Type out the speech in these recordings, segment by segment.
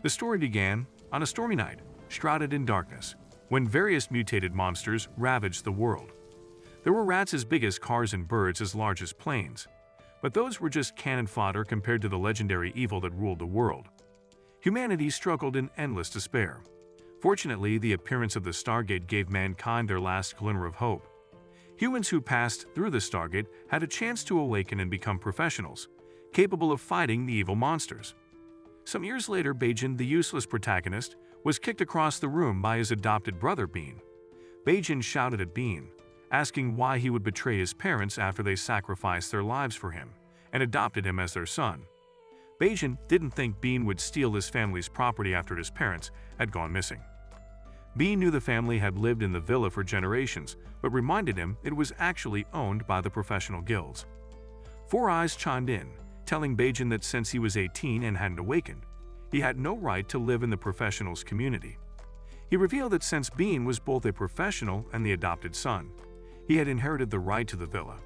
The story began on a stormy night, shrouded in darkness, when various mutated monsters ravaged the world. There were rats as big as cars and birds as large as planes, but those were just cannon fodder compared to the legendary evil that ruled the world. Humanity struggled in endless despair. Fortunately, the appearance of the Stargate gave mankind their last glimmer of hope. Humans who passed through the Stargate had a chance to awaken and become professionals, capable of fighting the evil monsters. Some years later, Bajan, the useless protagonist, was kicked across the room by his adopted brother Bean. Bajan shouted at Bean, asking why he would betray his parents after they sacrificed their lives for him and adopted him as their son. Bajan didn't think Bean would steal his family's property after his parents had gone missing. Bean knew the family had lived in the villa for generations, but reminded him it was actually owned by the professional guilds. Four Eyes chimed in, telling Bajan that since he was 18 and hadn't awakened, he had no right to live in the professionals' community. He revealed that since Bean was both a professional and the adopted son, he had inherited the right to the villa.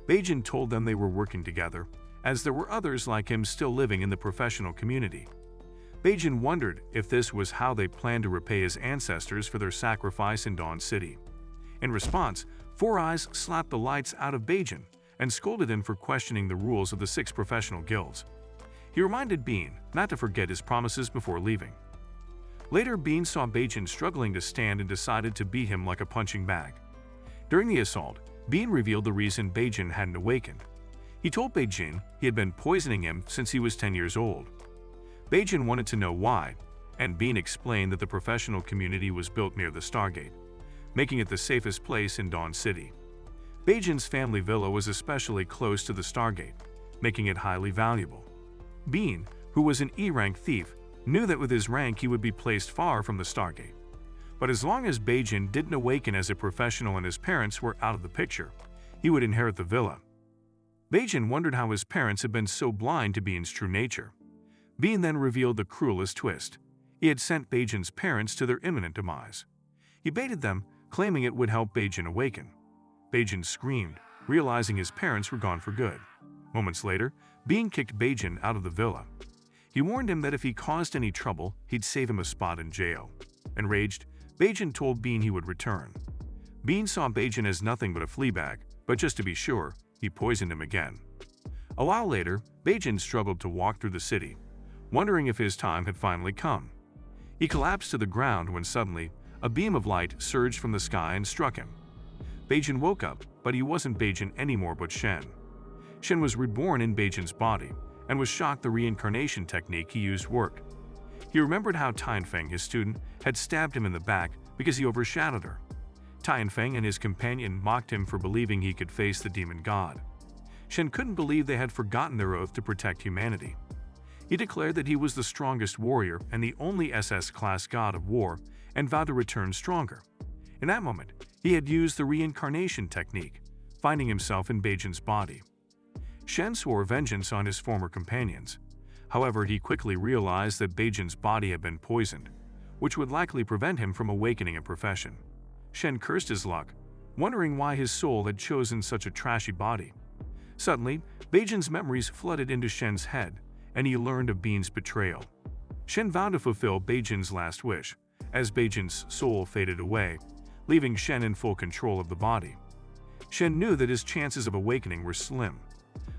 Bajan told them they were working together, as there were others like him still living in the professional community. Bajan wondered if this was how they planned to repay his ancestors for their sacrifice in Dawn City. In response, Four Eyes slapped the lights out of Bajan and scolded him for questioning the rules of the 6 professional guilds. He reminded Bean not to forget his promises before leaving. Later, Bean saw Bajan struggling to stand and decided to beat him like a punching bag. During the assault, Bean revealed the reason Bajan hadn't awakened. He told Bajan he had been poisoning him since he was 10 years old. Bajan wanted to know why, and Bean explained that the professional community was built near the Stargate, making it the safest place in Dawn City. Bajan's family villa was especially close to the Stargate, making it highly valuable. Bean, who was an E-rank thief, knew that with his rank he would be placed far from the Stargate. But as long as Bajan didn't awaken as a professional and his parents were out of the picture, he would inherit the villa. Bajan wondered how his parents had been so blind to Bean's true nature. Bean then revealed the cruelest twist. He had sent Bajan's parents to their imminent demise. He baited them, claiming it would help Bajan awaken. Bajan screamed, realizing his parents were gone for good. Moments later, Bean kicked Bajan out of the villa. He warned him that if he caused any trouble, he'd save him a spot in jail. Enraged, Bajan told Bean he would return. Bean saw Bajan as nothing but a flea bag, but just to be sure, he poisoned him again. A while later, Bajan struggled to walk through the city, wondering if his time had finally come. He collapsed to the ground when suddenly, a beam of light surged from the sky and struck him. Bajan woke up, but he wasn't Bajan anymore but Shen. Shen was reborn in Bajan's body, and was shocked the reincarnation technique he used worked. He remembered how Tianfeng, his student, had stabbed him in the back because he overshadowed her. Tianfeng and his companion mocked him for believing he could face the demon god. Shen couldn't believe they had forgotten their oath to protect humanity. He declared that he was the strongest warrior and the only SS-class god of war, and vowed to return stronger. In that moment, he had used the reincarnation technique, finding himself in Bajan's body. Shen swore vengeance on his former companions. However, he quickly realized that Bajan's body had been poisoned, which would likely prevent him from awakening a profession. Shen cursed his luck, wondering why his soul had chosen such a trashy body. Suddenly, Bajan's memories flooded into Shen's head, and he learned of Bean's betrayal. Shen vowed to fulfill Bajan's last wish, as Bajan's soul faded away, leaving Shen in full control of the body. Shen knew that his chances of awakening were slim.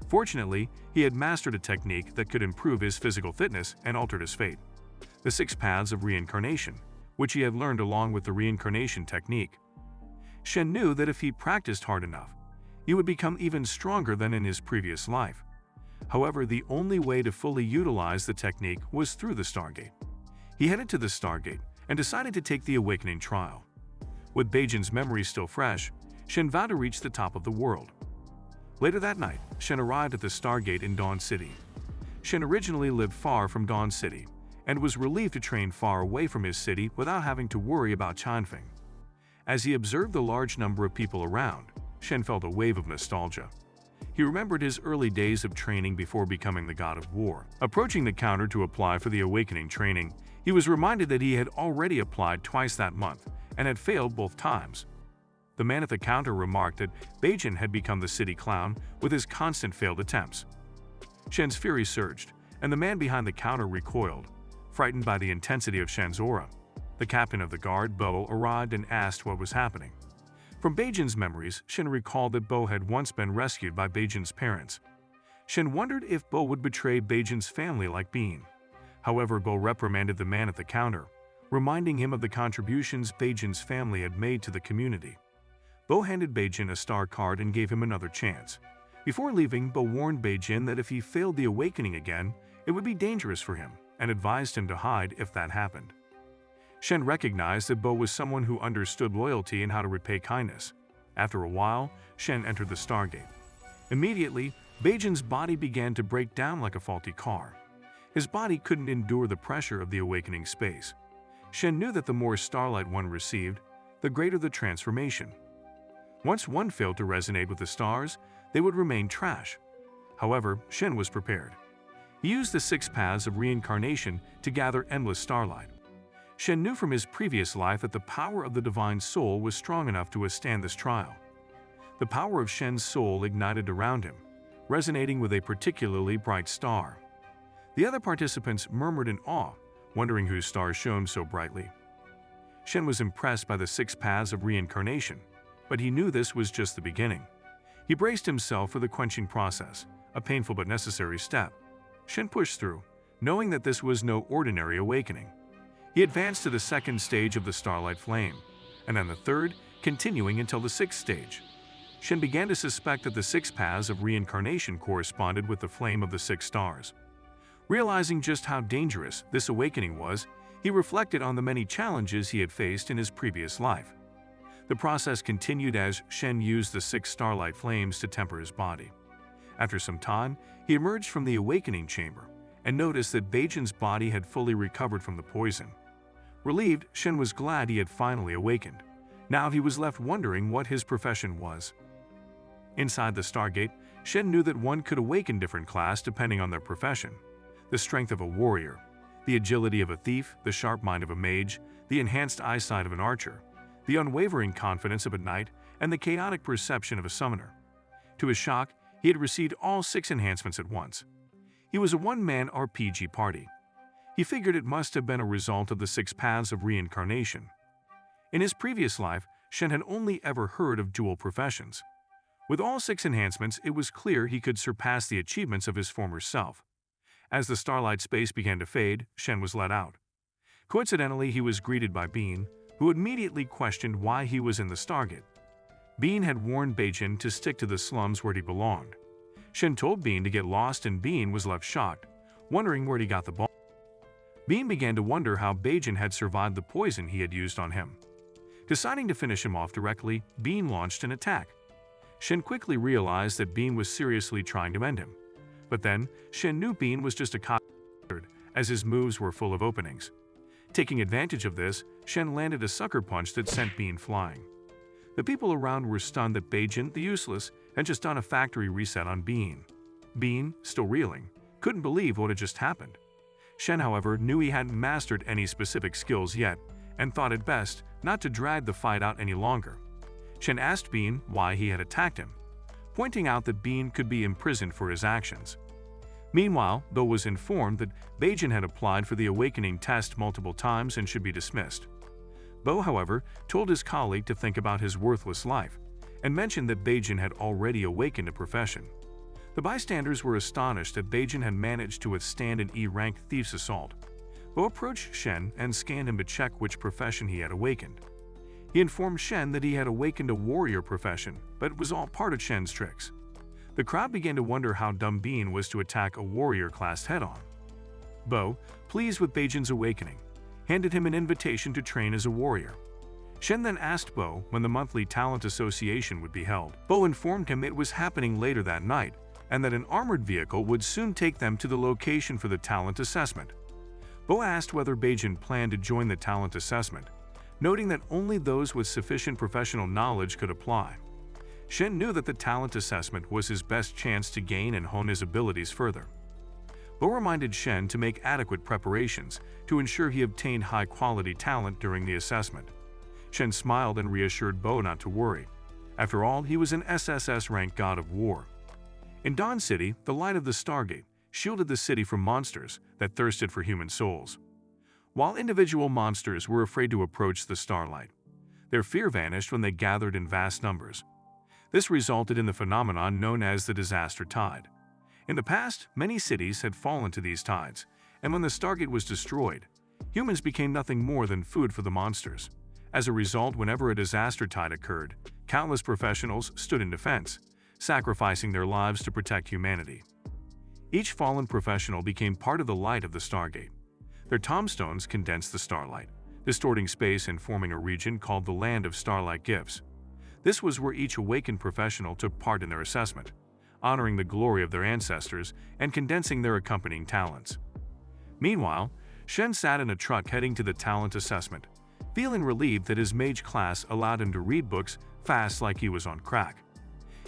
Fortunately, he had mastered a technique that could improve his physical fitness and altered his fate: the 6 paths of reincarnation, which he had learned along with the reincarnation technique. Shen knew that if he practiced hard enough, he would become even stronger than in his previous life. However, the only way to fully utilize the technique was through the Stargate. He headed to the Stargate and decided to take the awakening trial. With Bajan's memories still fresh, Shen vowed to reach the top of the world. Later that night, Shen arrived at the Stargate in Dawn City. Shen originally lived far from Dawn City, and was relieved to train far away from his city without having to worry about Tianfeng. As he observed the large number of people around, Shen felt a wave of nostalgia. He remembered his early days of training before becoming the god of war. Approaching the counter to apply for the awakening training, he was reminded that he had already applied twice that month and had failed both times. The man at the counter remarked that Bajan had become the city clown with his constant failed attempts. Shen's fury surged, and the man behind the counter recoiled, Frightened by the intensity of Shen's aura, the captain of the guard, Bo, arrived and asked what was happening. From Baijin's memories, Shen recalled that Bo had once been rescued by Baijin's parents. Shen wondered if Bo would betray Baijin's family like Bean. However, Bo reprimanded the man at the counter, reminding him of the contributions Baijin's family had made to the community. Bo handed Baijin a star card and gave him another chance. Before leaving, Bo warned Baijin that if he failed the awakening again, it would be dangerous for him, and advised him to hide if that happened. Shen recognized that Bo was someone who understood loyalty and how to repay kindness. After a while, Shen entered the Stargate. Immediately, Baijin's body began to break down like a faulty car. His body couldn't endure the pressure of the awakening space. Shen knew that the more starlight one received, the greater the transformation. Once one failed to resonate with the stars, they would remain trash. However, Shen was prepared. He used the 6 paths of reincarnation to gather endless starlight. Shen knew from his previous life that the power of the divine soul was strong enough to withstand this trial. The power of Shen's soul ignited around him, resonating with a particularly bright star. The other participants murmured in awe, wondering whose stars shone so brightly. Shen was impressed by the 6 paths of reincarnation, but he knew this was just the beginning. He braced himself for the quenching process, a painful but necessary step. Shen pushed through, knowing that this was no ordinary awakening. He advanced to the 2nd stage of the starlight flame, and then the 3rd, continuing until the 6th stage. Shen began to suspect that the 6 paths of reincarnation corresponded with the flame of the 6 stars. Realizing just how dangerous this awakening was, he reflected on the many challenges he had faced in his previous life. The process continued as Shen used the 6 starlight flames to temper his body. After some time, he emerged from the awakening chamber and noticed that Baijin's body had fully recovered from the poison. Relieved, Shen was glad he had finally awakened. Now he was left wondering what his profession was. Inside the Stargate, Shen knew that one could awaken different class depending on their profession. The strength of a warrior, the agility of a thief, the sharp mind of a mage, the enhanced eyesight of an archer, the unwavering confidence of a knight, and the chaotic perception of a summoner. To his shock, he had received all 6 enhancements at once. He was a one-man RPG party. He figured it must have been a result of the 6 paths of reincarnation. In his previous life, Shen had only ever heard of dual professions. With all 6 enhancements, it was clear he could surpass the achievements of his former self. As the starlight space began to fade, Shen was let out. Coincidentally, he was greeted by Bean, who immediately questioned why he was in the Stargate. Bean had warned Baijin to stick to the slums where he belonged. Shen told Bean to get lost and Bean was left shocked, wondering where he got the ball. Bean began to wonder how Baijin had survived the poison he had used on him. Deciding to finish him off directly, Bean launched an attack. Shen quickly realized that Bean was seriously trying to end him. But then, Shen knew Bean was just a coward, as his moves were full of openings. Taking advantage of this, Shen landed a sucker punch that sent Bean flying. The people around were stunned that Baijin, the useless, had just done a factory reset on Bean. Bean, still reeling, couldn't believe what had just happened. Shen, however, knew he hadn't mastered any specific skills yet, and thought it best not to drag the fight out any longer. Shen asked Bean why he had attacked him, pointing out that Bean could be imprisoned for his actions. Meanwhile, Bo was informed that Baijin had applied for the awakening test multiple times and should be dismissed. Bo, however, told his colleague to think about his worthless life, and mentioned that Baijin had already awakened a profession. The bystanders were astonished that Baijin had managed to withstand an E-rank thief's assault. Bo approached Shen and scanned him to check which profession he had awakened. He informed Shen that he had awakened a warrior profession, but it was all part of Shen's tricks. The crowd began to wonder how dumb Bean was to attack a warrior class head-on. Bo, pleased with Baijin's awakening, handed him an invitation to train as a warrior. Shen then asked Bo when the monthly talent association would be held. Bo informed him it was happening later that night, and that an armored vehicle would soon take them to the location for the talent assessment. Bo asked whether Baijin planned to join the talent assessment, noting that only those with sufficient professional knowledge could apply. Shen knew that the talent assessment was his best chance to gain and hone his abilities further. Bo reminded Shen to make adequate preparations to ensure he obtained high-quality talent during the assessment. Shen smiled and reassured Bo not to worry. After all, he was an SSS-ranked god of war. In Dawn City, the light of the Stargate shielded the city from monsters that thirsted for human souls. while individual monsters were afraid to approach the starlight. Their fear vanished when they gathered in vast numbers. This resulted in the phenomenon known as the disaster tide. In the past, many cities had fallen to these tides, and when the Stargate was destroyed, humans became nothing more than food for the monsters. As a result, whenever a disaster tide occurred, countless professionals stood in defense, sacrificing their lives to protect humanity. Each fallen professional became part of the light of the Stargate. Their tombstones condensed the starlight, distorting space and forming a region called the Land of Starlight Gifts. This was where each awakened professional took part in their assessment, honoring the glory of their ancestors and condensing their accompanying talents. Meanwhile, Shen sat in a truck heading to the talent assessment, feeling relieved that his mage class allowed him to read books fast like he was on crack.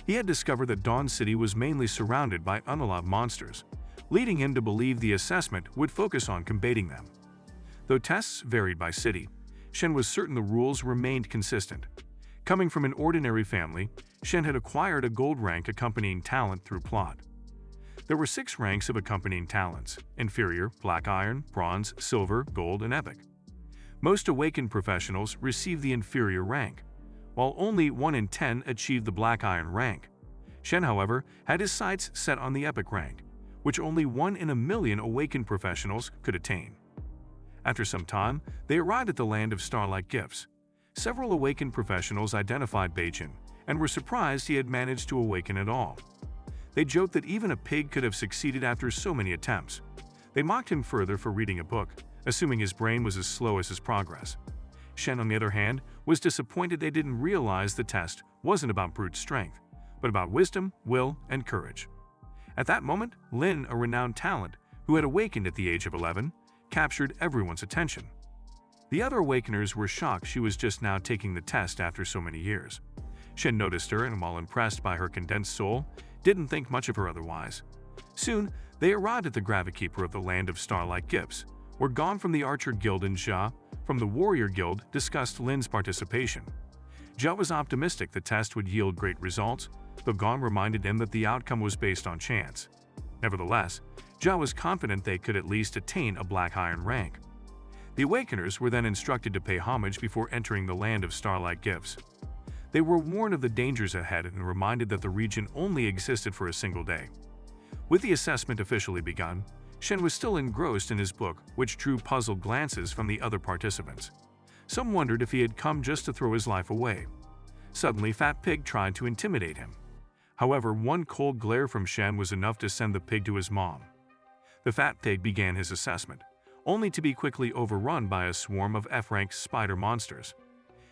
He had discovered that Dawn City was mainly surrounded by unallowed monsters, leading him to believe the assessment would focus on combating them. Though tests varied by city, Shen was certain the rules remained consistent. Coming from an ordinary family, Shen had acquired a gold rank accompanying talent through plot. There were 6 ranks of accompanying talents: inferior, black iron, bronze, silver, gold, and epic. Most awakened professionals received the inferior rank, while only 1 in 10 achieved the black iron rank. Shen, however, had his sights set on the epic rank, which only 1 in a million awakened professionals could attain. After some time, they arrived at the Land of Starlight Gifts. Several awakened professionals identified Beijing and were surprised he had managed to awaken at all. They joked that even a pig could have succeeded after so many attempts. They mocked him further for reading a book, assuming his brain was as slow as his progress. Shen, on the other hand, was disappointed they didn't realize the test wasn't about brute strength, but about wisdom, will, and courage. At that moment, Lin, a renowned talent who had awakened at the age of 11, captured everyone's attention. The other awakeners were shocked she was just now taking the test after so many years. Shen noticed her and, while impressed by her condensed soul, didn't think much of her otherwise. Soon, they arrived at the Gravikeeper of the Land of Starlight Gifts, where Gon from the Archer Guild and Jia from the Warrior Guild discussed Lin's participation. Jia was optimistic the test would yield great results, though Gon reminded him that the outcome was based on chance. Nevertheless, Jia was confident they could at least attain a black iron rank. The Awakeners were then instructed to pay homage before entering the Land of Starlight Gifts. They were warned of the dangers ahead and reminded that the region only existed for a single day. With the assessment officially begun, Shen was still engrossed in his book, which drew puzzled glances from the other participants. Some wondered if he had come just to throw his life away. Suddenly, Fat Pig tried to intimidate him. However, one cold glare from Shen was enough to send the pig to his mom. The Fat Pig began his assessment, only to be quickly overrun by a swarm of F-rank spider monsters.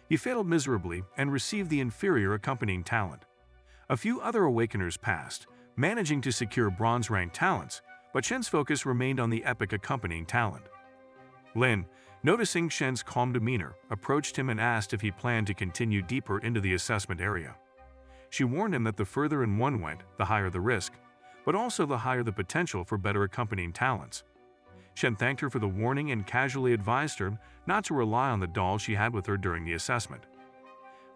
He failed miserably and received the inferior accompanying talent. A few other Awakeners passed, managing to secure bronze-rank talents, but Shen's focus remained on the epic accompanying talent. Lin, noticing Shen's calm demeanor, approached him and asked if he planned to continue deeper into the assessment area. She warned him that the further in one went, the higher the risk, but also the higher the potential for better accompanying talents. Shen thanked her for the warning and casually advised her not to rely on the doll she had with her during the assessment.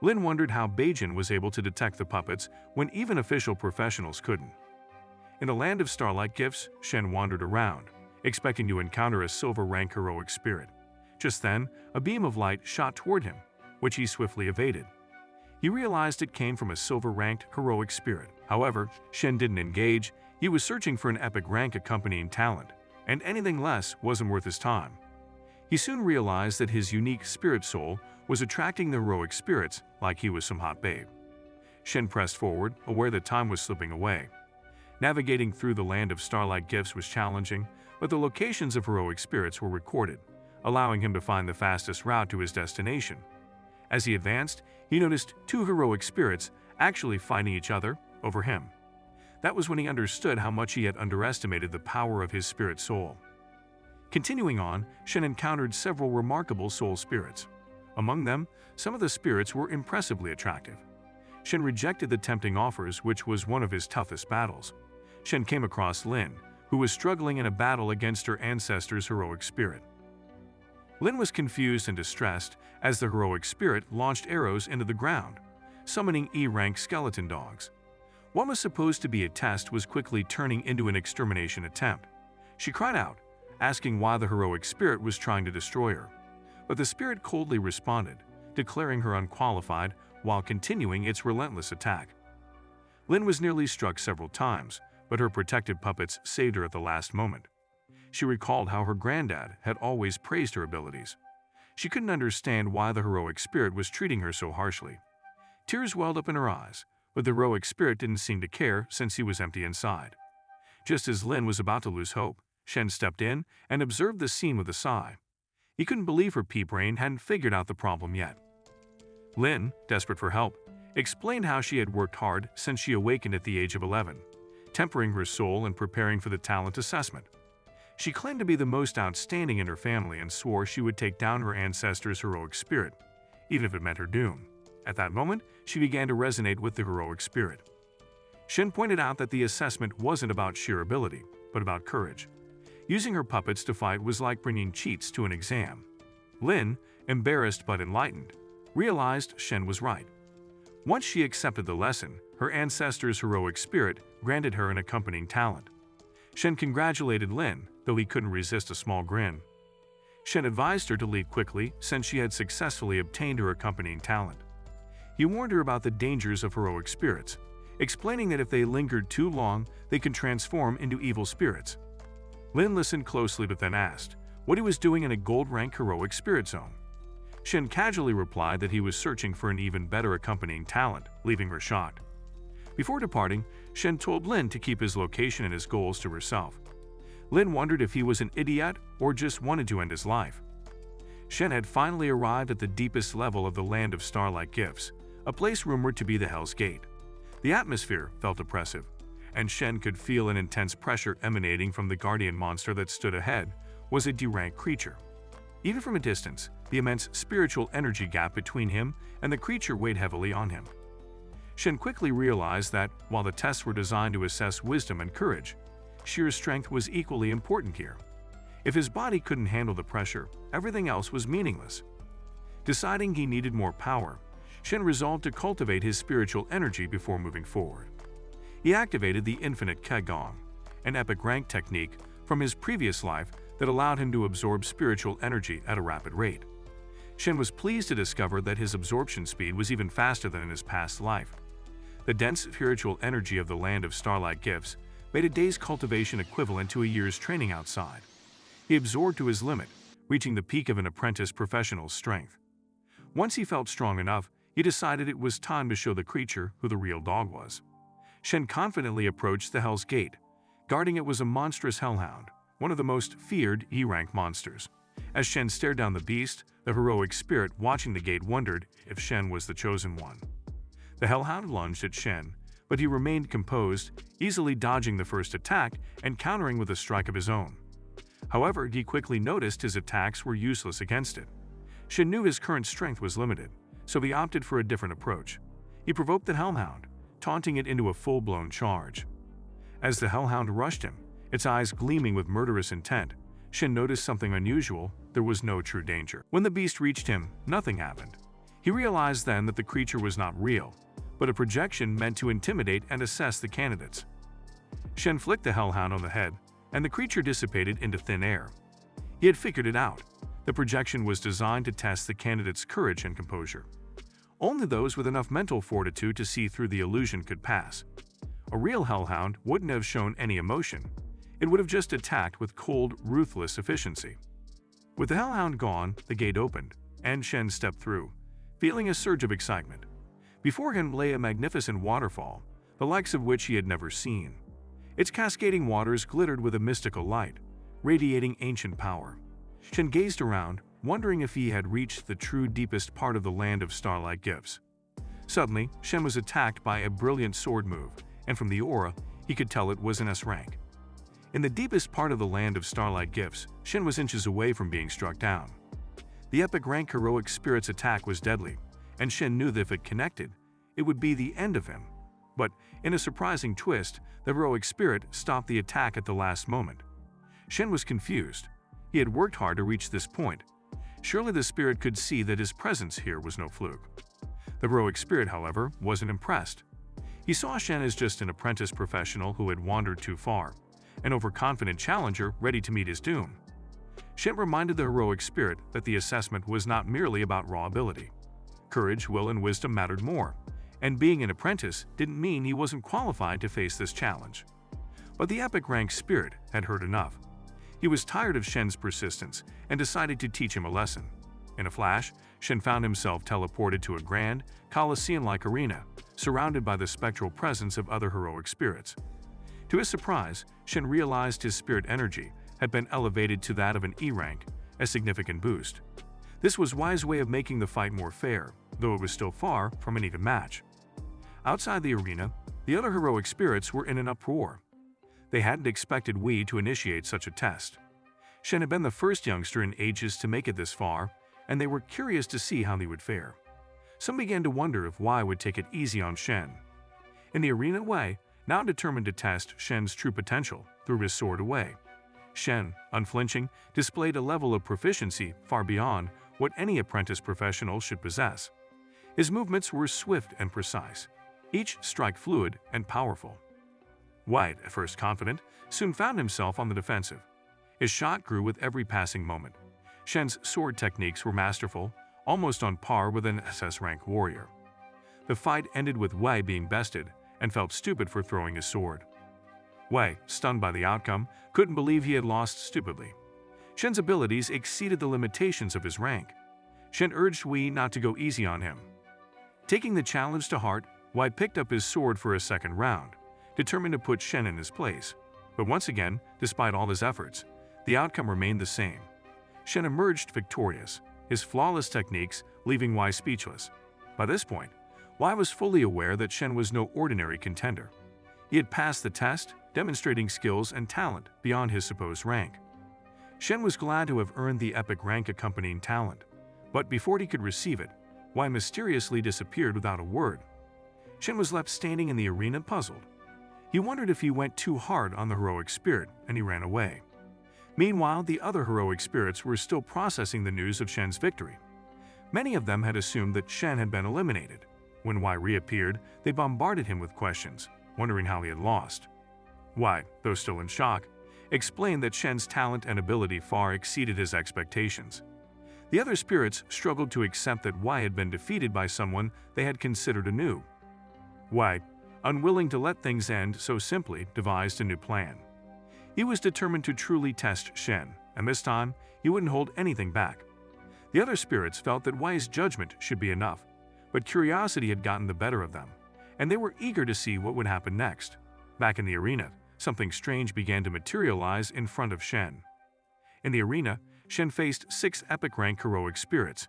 Lin wondered how Beijing was able to detect the puppets when even official professionals couldn't. In the Land of Starlight Gifts, Shen wandered around, expecting to encounter a silver-rank heroic spirit. Just then, a beam of light shot toward him, which he swiftly evaded. He realized it came from a silver-ranked heroic spirit. However, Shen didn't engage. He was searching for an epic rank accompanying talent, and anything less wasn't worth his time. He soon realized that his unique spirit soul was attracting the heroic spirits like he was some hot babe. Shen pressed forward, aware that time was slipping away. Navigating through the Land of Starlight Gifts was challenging, but the locations of heroic spirits were recorded, allowing him to find the fastest route to his destination. As he advanced, he noticed 2 heroic spirits actually fighting each other over him. That was when he understood how much he had underestimated the power of his spirit soul. Continuing on, Shen encountered several remarkable soul spirits. Among them, some of the spirits were impressively attractive. Shen rejected the tempting offers, which was one of his toughest battles. Shen came across Lin, who was struggling in a battle against her ancestor's heroic spirit. Lin was confused and distressed as the heroic spirit launched arrows into the ground, summoning E-rank skeleton dogs. What was supposed to be a test was quickly turning into an extermination attempt. She cried out, asking why the heroic spirit was trying to destroy her. But the spirit coldly responded, declaring her unqualified while continuing its relentless attack. Lin was nearly struck several times, but her protective puppets saved her at the last moment. She recalled how her granddad had always praised her abilities. She couldn't understand why the heroic spirit was treating her so harshly. Tears welled up in her eyes, but the heroic spirit didn't seem to care since he was empty inside. Just as Lin was about to lose hope, Shen stepped in and observed the scene with a sigh. He couldn't believe her pea-brain hadn't figured out the problem yet. Lin, desperate for help, explained how she had worked hard since she awakened at the age of 11, tempering her soul and preparing for the talent assessment. She claimed to be the most outstanding in her family and swore she would take down her ancestors' heroic spirit, even if it meant her doom. At that moment, she began to resonate with the heroic spirit. Shen pointed out that the assessment wasn't about sheer ability, but about courage. Using her puppets to fight was like bringing cheats to an exam. Lin, embarrassed but enlightened, realized Shen was right. Once she accepted the lesson, her ancestors' heroic spirit granted her an accompanying talent. Shen congratulated Lin, though he couldn't resist a small grin. Shen advised her to leave quickly since she had successfully obtained her accompanying talent. He warned her about the dangers of heroic spirits, explaining that if they lingered too long, they could transform into evil spirits. Lin listened closely but then asked what he was doing in a gold-rank heroic spirit zone. Shen casually replied that he was searching for an even better accompanying talent, leaving her shocked. Before departing, Shen told Lin to keep his location and his goals to herself. Lin wondered if he was an idiot or just wanted to end his life. Shen had finally arrived at the deepest level of the Land of Starlight Gifts, a place rumored to be the Hell's Gate. The atmosphere felt oppressive, and Shen could feel an intense pressure emanating from the guardian monster that stood ahead was a D-rank creature. Even from a distance, the immense spiritual energy gap between him and the creature weighed heavily on him. Shen quickly realized that, while the tests were designed to assess wisdom and courage, sheer strength was equally important here. If his body couldn't handle the pressure, everything else was meaningless. Deciding he needed more power, Shen resolved to cultivate his spiritual energy before moving forward. He activated the Infinite Kegong, an epic rank technique from his previous life that allowed him to absorb spiritual energy at a rapid rate. Shen was pleased to discover that his absorption speed was even faster than in his past life. The dense spiritual energy of the Land of Starlight Gifts made a day's cultivation equivalent to a year's training outside. He absorbed to his limit, reaching the peak of an apprentice professional's strength. Once he felt strong enough, he decided it was time to show the creature who the real dog was. Shen confidently approached the Hell's Gate. Guarding it was a monstrous hellhound, one of the most feared E-rank monsters. As Shen stared down the beast, the heroic spirit watching the gate wondered if Shen was the chosen one. The hellhound lunged at Shen, but he remained composed, easily dodging the first attack and countering with a strike of his own. However, he quickly noticed his attacks were useless against it. Shen knew his current strength was limited, so he opted for a different approach. He provoked the hellhound, taunting it into a full-blown charge. As the hellhound rushed him, its eyes gleaming with murderous intent, Shen noticed something unusual. There was no true danger. When the beast reached him, nothing happened. He realized then that the creature was not real, but a projection meant to intimidate and assess the candidates. Shen flicked the hellhound on the head, and the creature dissipated into thin air. He had figured it out. The projection was designed to test the candidate's courage and composure. Only those with enough mental fortitude to see through the illusion could pass. A real hellhound wouldn't have shown any emotion. It would have just attacked with cold, ruthless efficiency. With the hellhound gone, the gate opened, and Shen stepped through, feeling a surge of excitement. Before him lay a magnificent waterfall, the likes of which he had never seen. Its cascading waters glittered with a mystical light, radiating ancient power. Shen gazed around, wondering if he had reached the true deepest part of the Land of Starlight Gifts. Suddenly, Shen was attacked by a brilliant sword move, and from the aura, he could tell it was an S rank. In the deepest part of the Land of Starlight Gifts, Shen was inches away from being struck down. The epic rank heroic spirit's attack was deadly, and Shen knew that if it connected, it would be the end of him. But, in a surprising twist, the heroic spirit stopped the attack at the last moment. Shen was confused. He had worked hard to reach this point. Surely the spirit could see that his presence here was no fluke. The heroic spirit, however, wasn't impressed. He saw Shen as just an apprentice professional who had wandered too far, an overconfident challenger ready to meet his doom. Shen reminded the heroic spirit that the assessment was not merely about raw ability. Courage, will, and wisdom mattered more, and being an apprentice didn't mean he wasn't qualified to face this challenge. But the epic rank spirit had heard enough. He was tired of Shen's persistence and decided to teach him a lesson. In a flash, Shen found himself teleported to a grand, Colosseum-like arena, surrounded by the spectral presence of other heroic spirits. To his surprise, Shen realized his spirit energy had been elevated to that of an E rank, a significant boost. This was Y's way of making the fight more fair, though it was still far from an even match. Outside the arena, the other heroic spirits were in an uproar. They hadn't expected Wei to initiate such a test. Shen had been the first youngster in ages to make it this far, and they were curious to see how he would fare. Some began to wonder if Wei would take it easy on Shen. In the arena, Wei, now determined to test Shen's true potential, threw his sword away. Shen, unflinching, displayed a level of proficiency far beyond what any apprentice professional should possess. His movements were swift and precise, each strike fluid and powerful. Wei, at first confident, soon found himself on the defensive. His shot grew with every passing moment. Shen's sword techniques were masterful, almost on par with an SS rank warrior. The fight ended with Wei being bested and felt stupid for throwing his sword. Wei, stunned by the outcome, couldn't believe he had lost stupidly. Shen's abilities exceeded the limitations of his rank. Shen urged Wei not to go easy on him. Taking the challenge to heart, Wei picked up his sword for a second round, determined to put Shen in his place. But once again, despite all his efforts, the outcome remained the same. Shen emerged victorious, his flawless techniques leaving Wei speechless. By this point, Wei was fully aware that Shen was no ordinary contender. He had passed the test, demonstrating skills and talent beyond his supposed rank. Shen was glad to have earned the epic rank accompanying talent, but before he could receive it, Wei mysteriously disappeared without a word. Shen was left standing in the arena puzzled. He wondered if he went too hard on the heroic spirit, and he ran away. Meanwhile, the other heroic spirits were still processing the news of Shen's victory. Many of them had assumed that Shen had been eliminated. When Wei reappeared, they bombarded him with questions, wondering how he had lost. Wei, though still in shock, explained that Shen's talent and ability far exceeded his expectations. The other spirits struggled to accept that Wei had been defeated by someone they had considered a noob. Wei, unwilling to let things end so simply, devised a new plan. He was determined to truly test Shen, and this time, he wouldn't hold anything back. The other spirits felt that Wei's judgment should be enough, but curiosity had gotten the better of them, and they were eager to see what would happen next. Back in the arena, something strange began to materialize in front of Shen. In the arena, Shen faced 6 epic rank heroic spirits,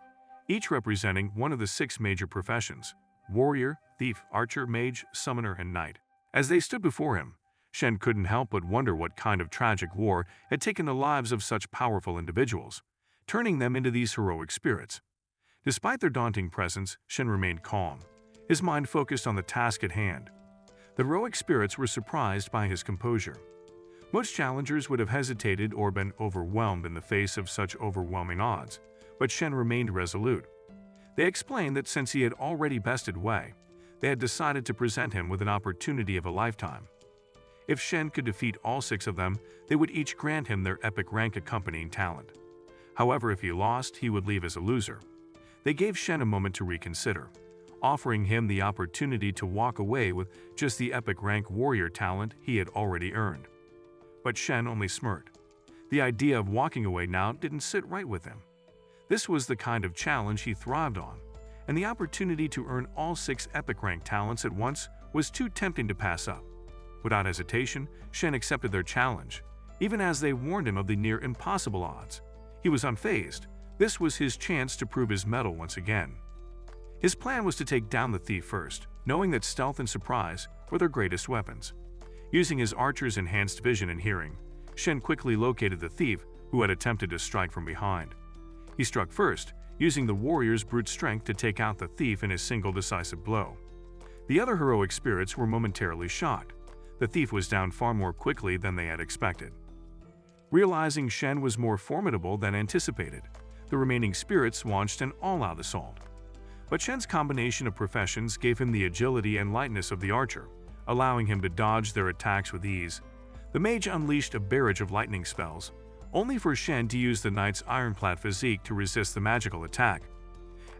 each representing one of the 6 major professions: warrior, thief, archer, mage, summoner, and knight. As they stood before him, Shen couldn't help but wonder what kind of tragic war had taken the lives of such powerful individuals, turning them into these heroic spirits. Despite their daunting presence, Shen remained calm, his mind focused on the task at hand. The heroic spirits were surprised by his composure. Most challengers would have hesitated or been overwhelmed in the face of such overwhelming odds, but Shen remained resolute. They explained that since he had already bested Wei, they had decided to present him with an opportunity of a lifetime. If Shen could defeat all 6 of them, they would each grant him their epic rank accompanying talent. However, if he lost, he would leave as a loser. They gave Shen a moment to reconsider, offering him the opportunity to walk away with just the epic rank warrior talent he had already earned. But Shen only smirked. The idea of walking away now didn't sit right with him. This was the kind of challenge he thrived on, and the opportunity to earn all 6 epic rank talents at once was too tempting to pass up. Without hesitation, Shen accepted their challenge, even as they warned him of the near impossible odds. He was unfazed. This was his chance to prove his mettle once again. His plan was to take down the thief first, knowing that stealth and surprise were their greatest weapons. Using his archer's enhanced vision and hearing, Shen quickly located the thief who had attempted to strike from behind. He struck first, using the warrior's brute strength to take out the thief in a single decisive blow. The other heroic spirits were momentarily shocked. The thief was down far more quickly than they had expected. Realizing Shen was more formidable than anticipated, the remaining spirits launched an all-out assault. But Shen's combination of professions gave him the agility and lightness of the archer, allowing him to dodge their attacks with ease. The mage unleashed a barrage of lightning spells, only for Shen to use the knight's ironclad physique to resist the magical attack.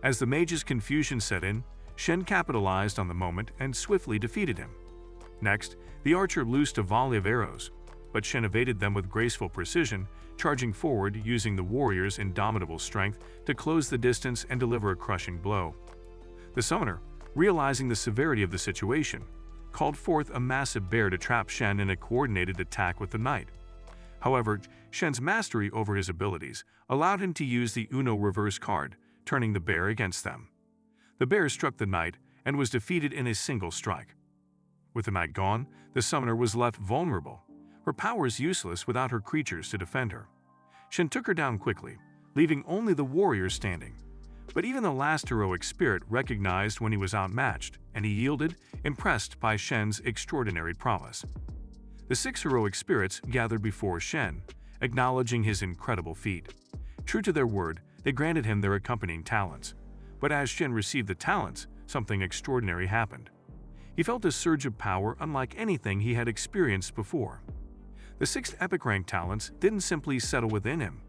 As the mage's confusion set in, Shen capitalized on the moment and swiftly defeated him. Next, the archer loosed a volley of arrows, but Shen evaded them with graceful precision, charging forward using the warrior's indomitable strength to close the distance and deliver a crushing blow. The summoner, realizing the severity of the situation, called forth a massive bear to trap Shen in a coordinated attack with the knight. However, Shen's mastery over his abilities allowed him to use the Uno reverse card, turning the bear against them. The bear struck the knight and was defeated in a single strike. With the knight gone, the summoner was left vulnerable, her powers useless without her creatures to defend her. Shen took her down quickly, leaving only the warrior standing. But even the last heroic spirit recognized when he was outmatched, and he yielded, impressed by Shen's extraordinary prowess. The 6 heroic spirits gathered before Shen, acknowledging his incredible feat. True to their word, they granted him their accompanying talents. But as Shen received the talents, something extraordinary happened. He felt a surge of power unlike anything he had experienced before. The 6 epic rank talents didn't simply settle within him.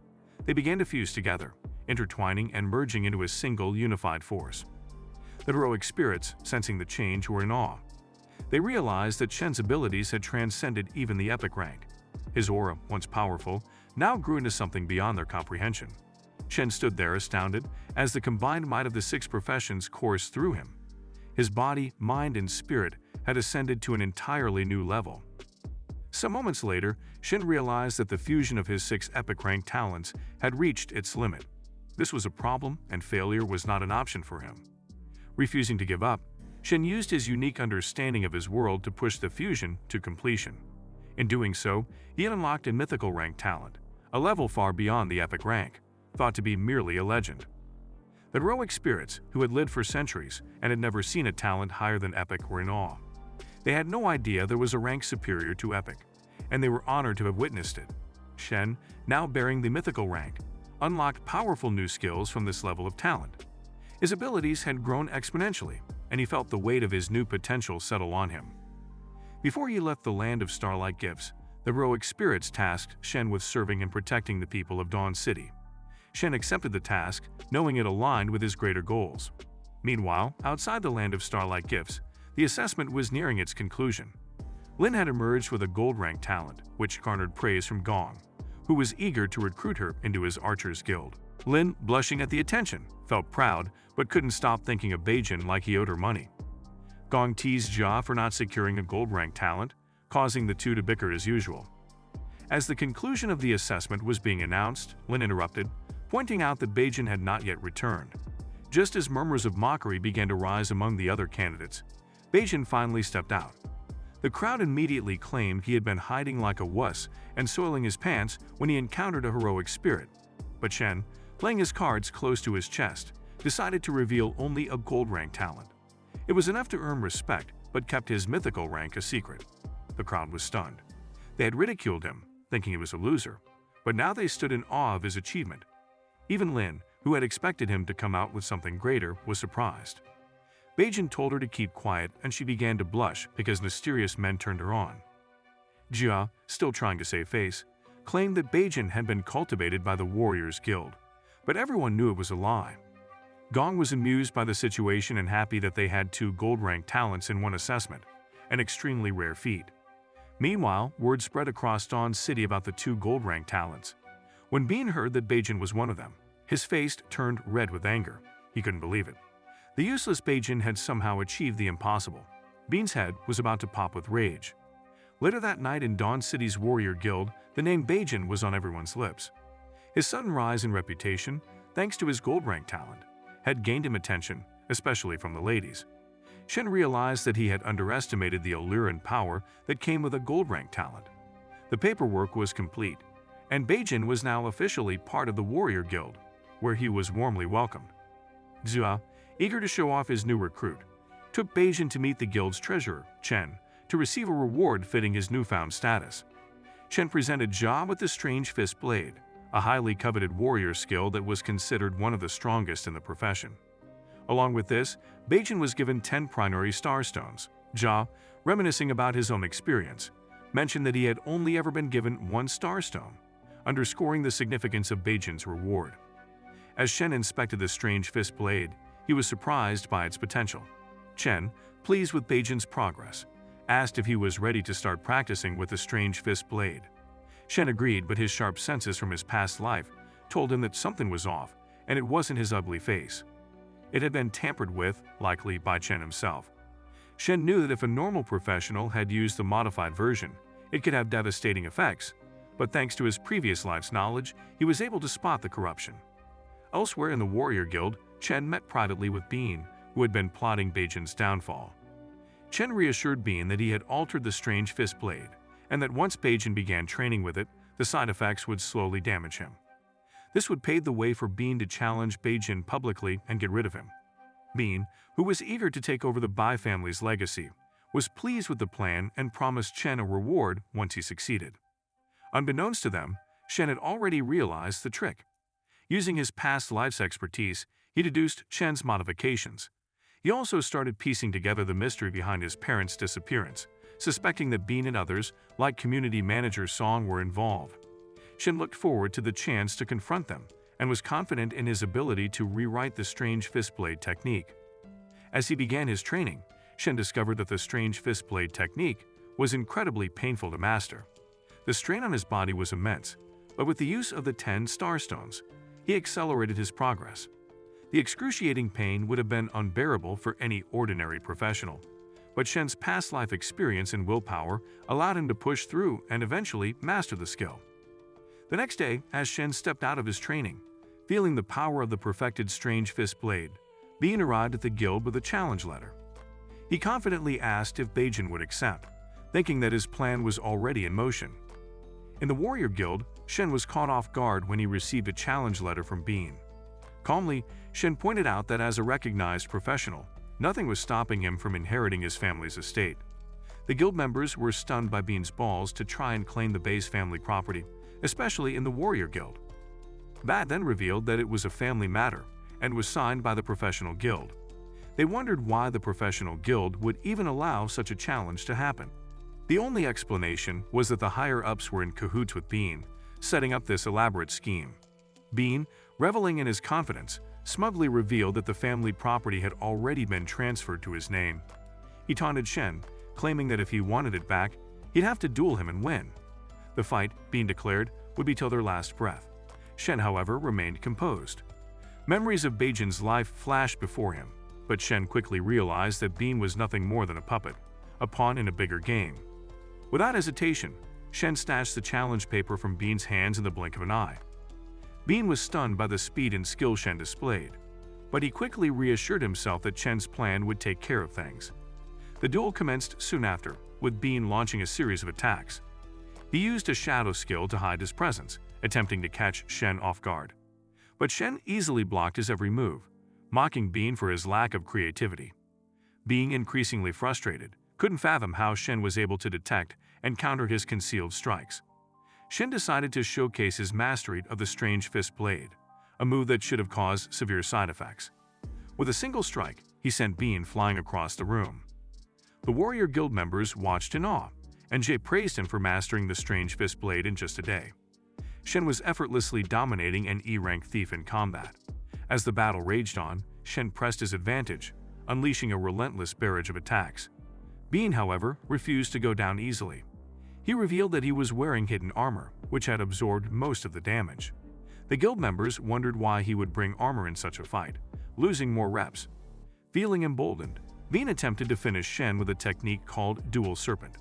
They began to fuse together, intertwining and merging into a single unified force. The heroic spirits, sensing the change, were in awe. They realized that Shen's abilities had transcended even the epic rank. His aura, once powerful, now grew into something beyond their comprehension. Shen stood there astounded as the combined might of the 6 professions coursed through him. His body, mind, and spirit had ascended to an entirely new level. Some moments later, Shen realized that the fusion of his 6 epic rank talents had reached its limit. This was a problem, and failure was not an option for him. Refusing to give up, Shen used his unique understanding of his world to push the fusion to completion. In doing so, he unlocked a mythical rank talent, a level far beyond the epic rank, thought to be merely a legend. The heroic spirits, who had lived for centuries and had never seen a talent higher than epic, were in awe. They had no idea there was a rank superior to epic, and they were honored to have witnessed it. Shen, now bearing the mythical rank, unlocked powerful new skills from this level of talent. His abilities had grown exponentially, and he felt the weight of his new potential settle on him. Before he left the land of starlight gifts, the heroic spirits tasked Shen with serving and protecting the people of Dawn City. Shen accepted the task, knowing it aligned with his greater goals. Meanwhile, outside the land of starlight gifts, the assessment was nearing its conclusion. Lin had emerged with a gold rank talent, which garnered praise from Gong, who was eager to recruit her into his archers guild. Lin, blushing at the attention, felt proud but couldn't stop thinking of Beijing like he owed her money. Gong teased Jia for not securing a gold rank talent, causing the two to bicker as usual. As the conclusion of the assessment was being announced, Lin interrupted, pointing out that Beijing had not yet returned. Just as murmurs of mockery began to rise among the other candidates, Beijing finally stepped out. The crowd immediately claimed he had been hiding like a wuss and soiling his pants when he encountered a heroic spirit. But Shen, playing his cards close to his chest, decided to reveal only a gold rank talent. It was enough to earn respect, but kept his mythical rank a secret. The crowd was stunned. They had ridiculed him, thinking he was a loser, but now they stood in awe of his achievement. Even Lin, who had expected him to come out with something greater, was surprised. Beijing told her to keep quiet, and she began to blush because mysterious men turned her on. Jia, still trying to save face, claimed that Beijing had been cultivated by the Warriors Guild, but everyone knew it was a lie. Gong was amused by the situation and happy that they had 2 gold-rank talents in one assessment, an extremely rare feat. Meanwhile, word spread across Dawn City about the 2 gold-rank talents. When Bean heard that Beijing was one of them, his face turned red with anger. He couldn't believe it. The useless Beijing had somehow achieved the impossible. Bean's head was about to pop with rage. Later that night in Dawn City's Warrior Guild, the name Beijing was on everyone's lips. His sudden rise in reputation, thanks to his gold-rank talent, had gained him attention, especially from the ladies. Shen realized that he had underestimated the allure and power that came with a gold-rank talent. The paperwork was complete, and Beijing was now officially part of the Warrior Guild, where he was warmly welcomed. Jia, eager to show off his new recruit, took Beijing to meet the guild's treasurer, Chen, to receive a reward fitting his newfound status. Chen presented Jia with the strange fist blade, a highly coveted warrior skill that was considered one of the strongest in the profession. Along with this, Beijing was given 10 primary star stones. Jia, reminiscing about his own experience, mentioned that he had only ever been given 1 star stone. underscoring the significance of Beijin's reward. As Shen inspected the strange fist blade, he was surprised by its potential. Chen, pleased with Beijin's progress, asked if he was ready to start practicing with the strange fist blade. Shen agreed, but his sharp senses from his past life told him that something was off, and it wasn't his ugly face. It had been tampered with, likely by Chen himself. Shen knew that if a normal professional had used the modified version, it could have devastating effects, but thanks to his previous life's knowledge, he was able to spot the corruption. Elsewhere in the warrior guild, Chen met privately with Bean, who had been plotting Beijin's downfall. Chen reassured Bean that he had altered the strange fist blade, and that once Beijin began training with it, the side effects would slowly damage him. This would pave the way for Bean to challenge Beijin publicly and get rid of him. Bean, who was eager to take over the Bai family's legacy, was pleased with the plan and promised Chen a reward once he succeeded. Unbeknownst to them, Shen had already realized the trick. Using his past life's expertise, he deduced Chen's modifications. He also started piecing together the mystery behind his parents' disappearance, suspecting that Bean and others, like community manager Song, were involved. Shen looked forward to the chance to confront them and was confident in his ability to rewrite the strange fistblade technique. As he began his training, Shen discovered that the strange fistblade technique was incredibly painful to master. The strain on his body was immense, but with the use of the 10 star stones, he accelerated his progress. The excruciating pain would have been unbearable for any ordinary professional, but Shen's past life experience and willpower allowed him to push through and eventually master the skill. The next day, as Shen stepped out of his training, feeling the power of the perfected strange fist blade, Bean arrived at the guild with a challenge letter. He confidently asked if Beijin would accept, thinking that his plan was already in motion. In the warrior guild, Shen was caught off guard when he received a challenge letter from Bean. Calmly, Shen pointed out that as a recognized professional, nothing was stopping him from inheriting his family's estate. The guild members were stunned by Bean's balls to try and claim the Bai's family property, especially in the warrior guild. Bat then revealed that it was a family matter and was signed by the professional guild. They wondered why the professional guild would even allow such a challenge to happen. The only explanation was that the higher-ups were in cahoots with Bean, setting up this elaborate scheme. Bean, reveling in his confidence, smugly revealed that the family property had already been transferred to his name. He taunted Shen, claiming that if he wanted it back, he'd have to duel him and win. The fight, Bean declared, would be till their last breath. Shen, however, remained composed. Memories of Beijin's life flashed before him, but Shen quickly realized that Bean was nothing more than a puppet, a pawn in a bigger game. Without hesitation, Shen snatched the challenge paper from Bean's hands in the blink of an eye. Bean was stunned by the speed and skill Shen displayed, but he quickly reassured himself that Shen's plan would take care of things. The duel commenced soon after, with Bean launching a series of attacks. He used a shadow skill to hide his presence, attempting to catch Shen off guard. But Shen easily blocked his every move, mocking Bean for his lack of creativity. Being increasingly frustrated, couldn't fathom how Shen was able to detect and counter his concealed strikes. Shen decided to showcase his mastery of the strange fist blade, a move that should have caused severe side effects. With a single strike, he sent Bean flying across the room. The warrior guild members watched in awe, and Jay praised him for mastering the strange fist blade in just a day. Shen was effortlessly dominating an E-rank thief in combat. As the battle raged on, Shen pressed his advantage, unleashing a relentless barrage of attacks. Bean, however, refused to go down easily. He revealed that he was wearing hidden armor, which had absorbed most of the damage. The guild members wondered why he would bring armor in such a fight, losing more reps. Feeling emboldened, Bean attempted to finish Shen with a technique called Duel Serpent.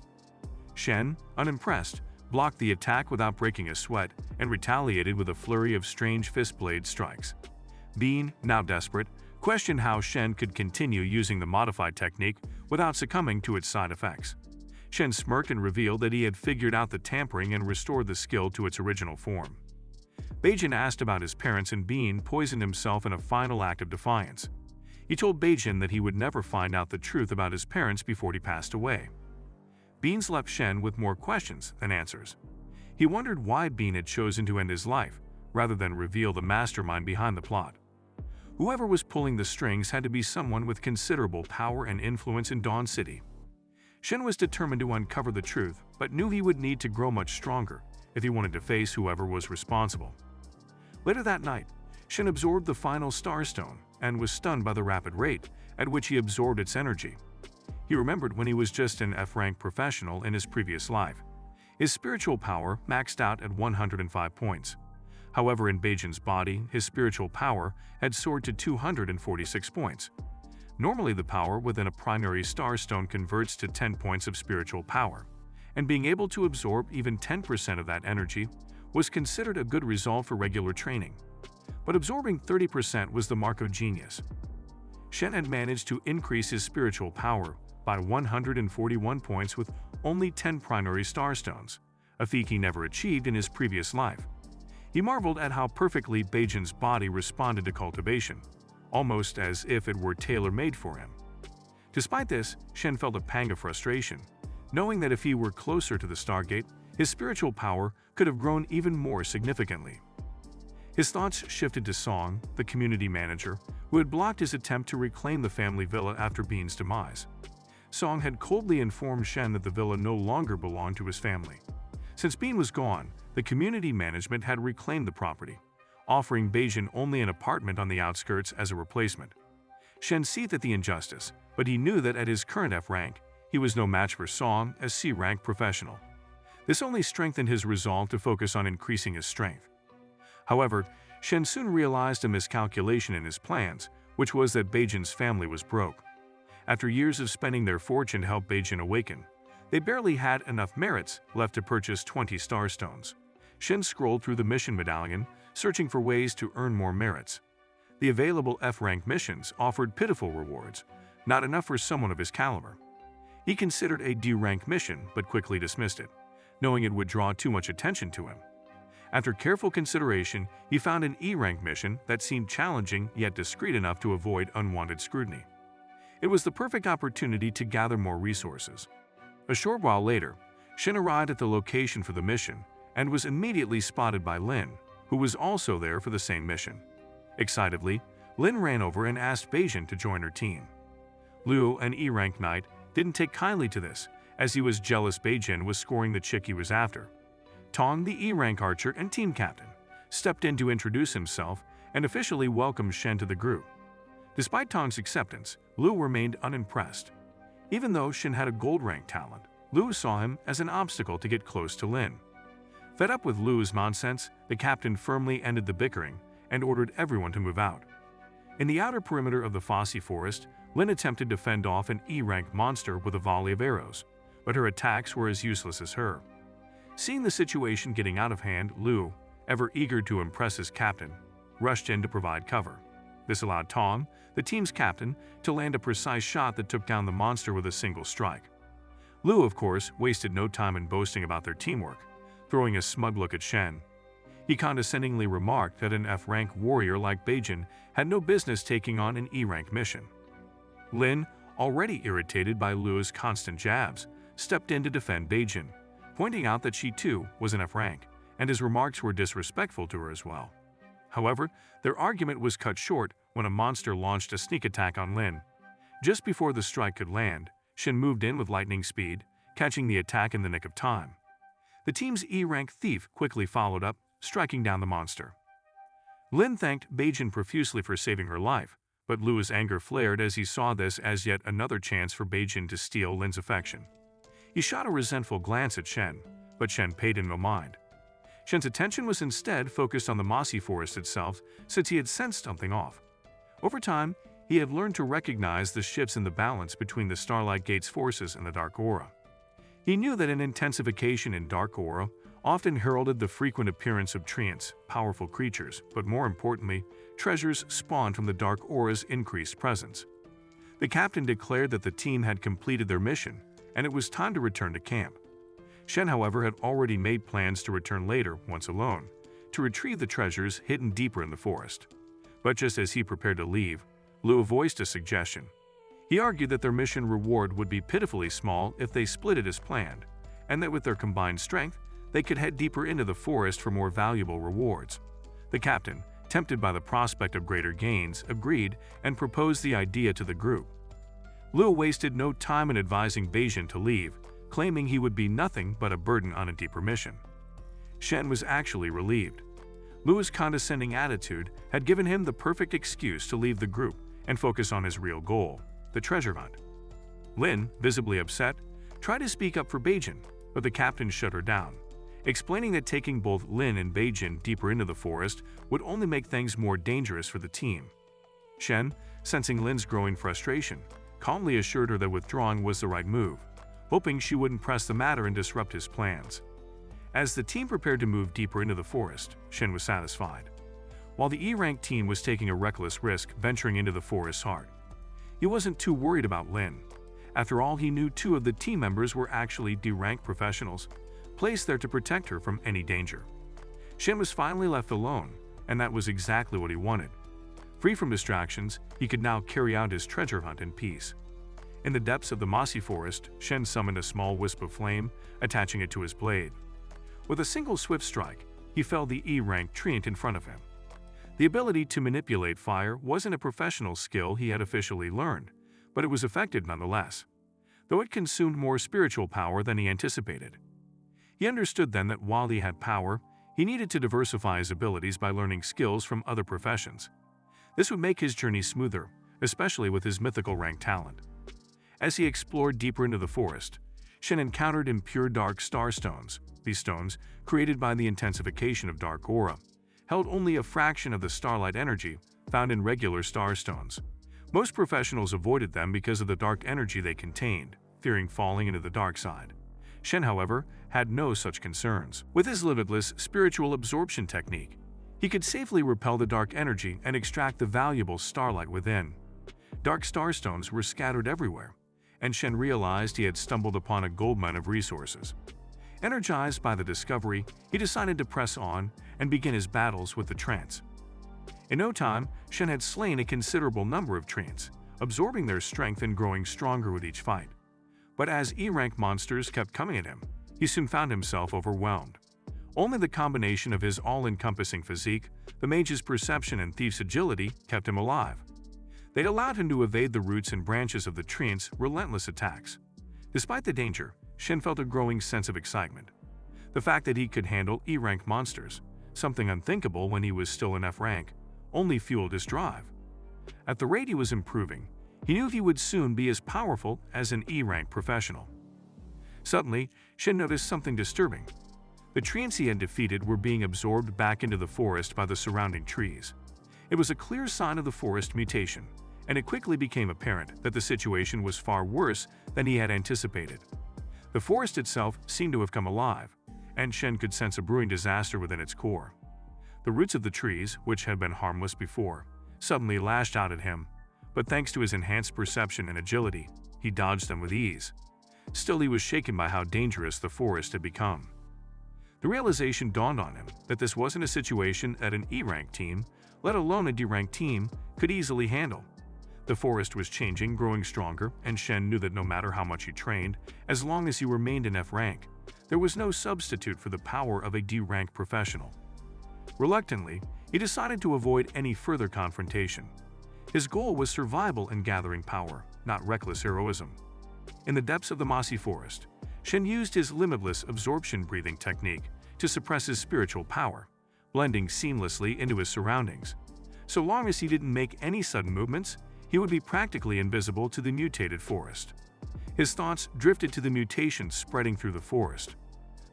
Shen, unimpressed, blocked the attack without breaking a sweat and retaliated with a flurry of strange fistblade strikes. Bean, now desperate, questioned how Shen could continue using the modified technique without succumbing to its side effects. Shen smirked and revealed that he had figured out the tampering and restored the skill to its original form. Beijin asked about his parents, and Bean poisoned himself in a final act of defiance. He told Beijin that he would never find out the truth about his parents before he passed away. Beans left Shen with more questions than answers. He wondered why Bean had chosen to end his life, rather than reveal the mastermind behind the plot. Whoever was pulling the strings had to be someone with considerable power and influence in Dawn City. Shen was determined to uncover the truth, but knew he would need to grow much stronger, if he wanted to face whoever was responsible. Later that night, Shen absorbed the final starstone and was stunned by the rapid rate at which he absorbed its energy. He remembered when he was just an F-rank professional in his previous life. His spiritual power maxed out at 105 points. However, in Bajan's body, his spiritual power had soared to 246 points. Normally, the power within a primary starstone converts to 10 points of spiritual power, and being able to absorb even 10% of that energy was considered a good result for regular training. But absorbing 30% was the mark of genius. Shen had managed to increase his spiritual power by 141 points with only 10 primary starstones, a feat he never achieved in his previous life. He marveled at how perfectly Bajan's body responded to cultivation, almost as if it were tailor-made for him. Despite this, Shen felt a pang of frustration, knowing that if he were closer to the Stargate, his spiritual power could have grown even more significantly. His thoughts shifted to Song, the community manager, who had blocked his attempt to reclaim the family villa after Bean's demise. Song had coldly informed Shen that the villa no longer belonged to his family. Since Bean was gone, the community management had reclaimed the property, offering Bajan only an apartment on the outskirts as a replacement. Shen seethed at the injustice, but he knew that at his current F rank, he was no match for Song as C-rank professional. This only strengthened his resolve to focus on increasing his strength. However, Shen soon realized a miscalculation in his plans, which was that Bajan's family was broke. After years of spending their fortune to help Bajan awaken, they barely had enough merits left to purchase 20 starstones. Shen scrolled through the mission medallion, searching for ways to earn more merits. The available F-rank missions offered pitiful rewards, not enough for someone of his caliber. He considered a D-rank mission but quickly dismissed it, knowing it would draw too much attention to him. After careful consideration, he found an E-rank mission that seemed challenging yet discreet enough to avoid unwanted scrutiny. It was the perfect opportunity to gather more resources. A short while later, Shen arrived at the location for the mission and was immediately spotted by Lin, who was also there for the same mission. Excitedly, Lin ran over and asked Bajan to join her team. Liu, an E-rank knight, didn't take kindly to this, as he was jealous Bajan was scoring the chick he was after. Tong, the E-rank archer and team captain, stepped in to introduce himself and officially welcomed Shen to the group. Despite Tong's acceptance, Liu remained unimpressed. Even though Shen had a gold-rank talent, Liu saw him as an obstacle to get close to Lin. Fed up with Liu's nonsense, the captain firmly ended the bickering and ordered everyone to move out. In the outer perimeter of the Mossy forest, Lin attempted to fend off an E-rank monster with a volley of arrows, but her attacks were as useless as her. Seeing the situation getting out of hand, Liu, ever eager to impress his captain, rushed in to provide cover. This allowed Tong, the team's captain, to land a precise shot that took down the monster with a single strike. Liu, of course, wasted no time in boasting about their teamwork, throwing a smug look at Shen. He condescendingly remarked that an F-rank warrior like Bajan had no business taking on an E-rank mission. Lin, already irritated by Liu's constant jabs, stepped in to defend Bajan, pointing out that she too was an F-rank, and his remarks were disrespectful to her as well. However, their argument was cut short when a monster launched a sneak attack on Lin. Just before the strike could land, Shen moved in with lightning speed, catching the attack in the nick of time. The team's E-rank thief quickly followed up, striking down the monster. Lin thanked Bajan profusely for saving her life, but Liu's anger flared as he saw this as yet another chance for Bajan to steal Lin's affection. He shot a resentful glance at Shen, but Shen paid him no mind. Shen's attention was instead focused on the Mossy forest itself, since he had sensed something off. Over time, he had learned to recognize the shifts in the balance between the Starlight Gate's forces and the Dark Aura. He knew that an intensification in Dark Aura often heralded the frequent appearance of treants, powerful creatures, but more importantly, treasures spawned from the Dark Aura's increased presence. The captain declared that the team had completed their mission, and it was time to return to camp. Shen, however, had already made plans to return later, once alone, to retrieve the treasures hidden deeper in the forest. But just as he prepared to leave, Liu voiced a suggestion. He argued that their mission reward would be pitifully small if they split it as planned, and that with their combined strength, they could head deeper into the forest for more valuable rewards. The captain, tempted by the prospect of greater gains, agreed and proposed the idea to the group. Liu wasted no time in advising Bajan to leave, claiming he would be nothing but a burden on a deeper mission. Shen was actually relieved. Lu's condescending attitude had given him the perfect excuse to leave the group and focus on his real goal, the treasure hunt. Lin, visibly upset, tried to speak up for Beijing, but the captain shut her down, explaining that taking both Lin and Beijing deeper into the forest would only make things more dangerous for the team. Shen, sensing Lin's growing frustration, calmly assured her that withdrawing was the right move, hoping she wouldn't press the matter and disrupt his plans. As the team prepared to move deeper into the forest, Shen was satisfied. While the E-rank team was taking a reckless risk venturing into the forest's heart, he wasn't too worried about Lin. After all, he knew 2 of the team members were actually D-rank professionals, placed there to protect her from any danger. Shen was finally left alone, and that was exactly what he wanted. Free from distractions, he could now carry out his treasure hunt in peace. In the depths of the mossy forest, Shen summoned a small wisp of flame, attaching it to his blade. With a single swift strike, he felled the E-rank treant in front of him. The ability to manipulate fire wasn't a professional skill he had officially learned, but it was effective nonetheless, though it consumed more spiritual power than he anticipated. He understood then that while he had power, he needed to diversify his abilities by learning skills from other professions. This would make his journey smoother, especially with his mythical rank talent. As he explored deeper into the forest, Shen encountered impure dark starstones. These stones, created by the intensification of dark aura, held only a fraction of the starlight energy found in regular starstones. Most professionals avoided them because of the dark energy they contained, fearing falling into the dark side. Shen, however, had no such concerns. With his limitless spiritual absorption technique, he could safely repel the dark energy and extract the valuable starlight within. Dark starstones were scattered everywhere, and Shen realized he had stumbled upon a goldmine of resources. Energized by the discovery, he decided to press on and begin his battles with the treants. In no time, Shen had slain a considerable number of treants, absorbing their strength and growing stronger with each fight. But as E-rank monsters kept coming at him, he soon found himself overwhelmed. Only the combination of his all-encompassing physique, the mage's perception, and thief's agility kept him alive. They'd allowed him to evade the roots and branches of the treants' relentless attacks. Despite the danger, Shen felt a growing sense of excitement. The fact that he could handle E-rank monsters, something unthinkable when he was still in F rank, only fueled his drive. At the rate he was improving, he knew he would soon be as powerful as an E-rank professional. Suddenly, Shen noticed something disturbing. The treants he had defeated were being absorbed back into the forest by the surrounding trees. It was a clear sign of the forest mutation, and it quickly became apparent that the situation was far worse than he had anticipated. The forest itself seemed to have come alive, and Shen could sense a brewing disaster within its core. The roots of the trees, which had been harmless before, suddenly lashed out at him, but thanks to his enhanced perception and agility, he dodged them with ease. Still, he was shaken by how dangerous the forest had become. The realization dawned on him that this wasn't a situation that an E-rank team, let alone a D-rank team, could easily handle. The forest was changing, growing stronger, and Shen knew that no matter how much he trained, as long as he remained in F rank, there was no substitute for the power of a D-rank professional. Reluctantly, he decided to avoid any further confrontation. His goal was survival and gathering power, not reckless heroism. In the depths of the mossy forest, Shen used his limitless absorption breathing technique to suppress his spiritual power, blending seamlessly into his surroundings. So long as he didn't make any sudden movements, he would be practically invisible to the mutated forest. His thoughts drifted to the mutations spreading through the forest.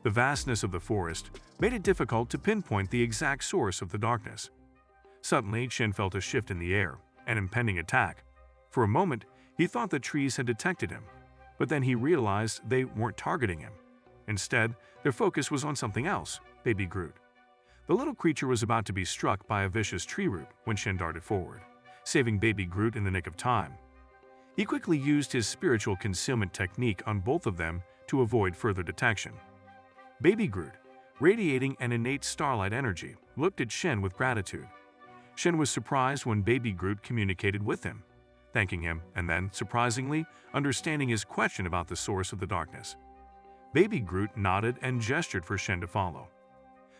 The vastness of the forest made it difficult to pinpoint the exact source of the darkness. Suddenly, Shen felt a shift in the air, an impending attack. For a moment, he thought the trees had detected him, but then he realized they weren't targeting him. Instead, their focus was on something else, Baby Groot. The little creature was about to be struck by a vicious tree root when Shen darted forward, saving Baby Groot in the nick of time. He quickly used his spiritual concealment technique on both of them to avoid further detection. Baby Groot, radiating an innate starlight energy, looked at Shen with gratitude. Shen was surprised when Baby Groot communicated with him, thanking him and then, surprisingly, understanding his question about the source of the darkness. Baby Groot nodded and gestured for Shen to follow.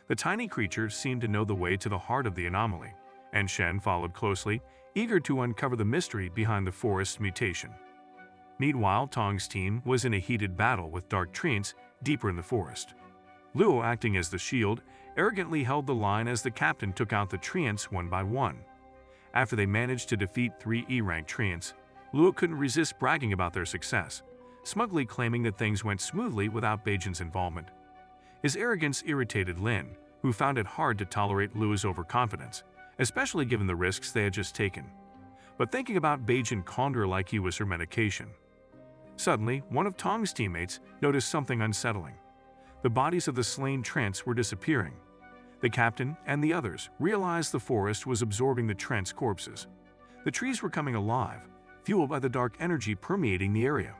The tiny creature seemed to know the way to the heart of the anomaly, and Shen followed closely, eager to uncover the mystery behind the forest's mutation. Meanwhile, Tong's team was in a heated battle with dark treants deeper in the forest. Luo, acting as the shield, arrogantly held the line as the captain took out the treants one by one. After they managed to defeat 3 E-rank treants, Luo couldn't resist bragging about their success, smugly claiming that things went smoothly without Beijin's involvement. His arrogance irritated Lin, who found it hard to tolerate Luo's overconfidence, especially given the risks they had just taken. But thinking about Beijin calmed her like he was her medication. Suddenly, one of Tong's teammates noticed something unsettling. The bodies of the slain treants were disappearing. The captain and the others realized the forest was absorbing the treants' corpses. The trees were coming alive, fueled by the dark energy permeating the area.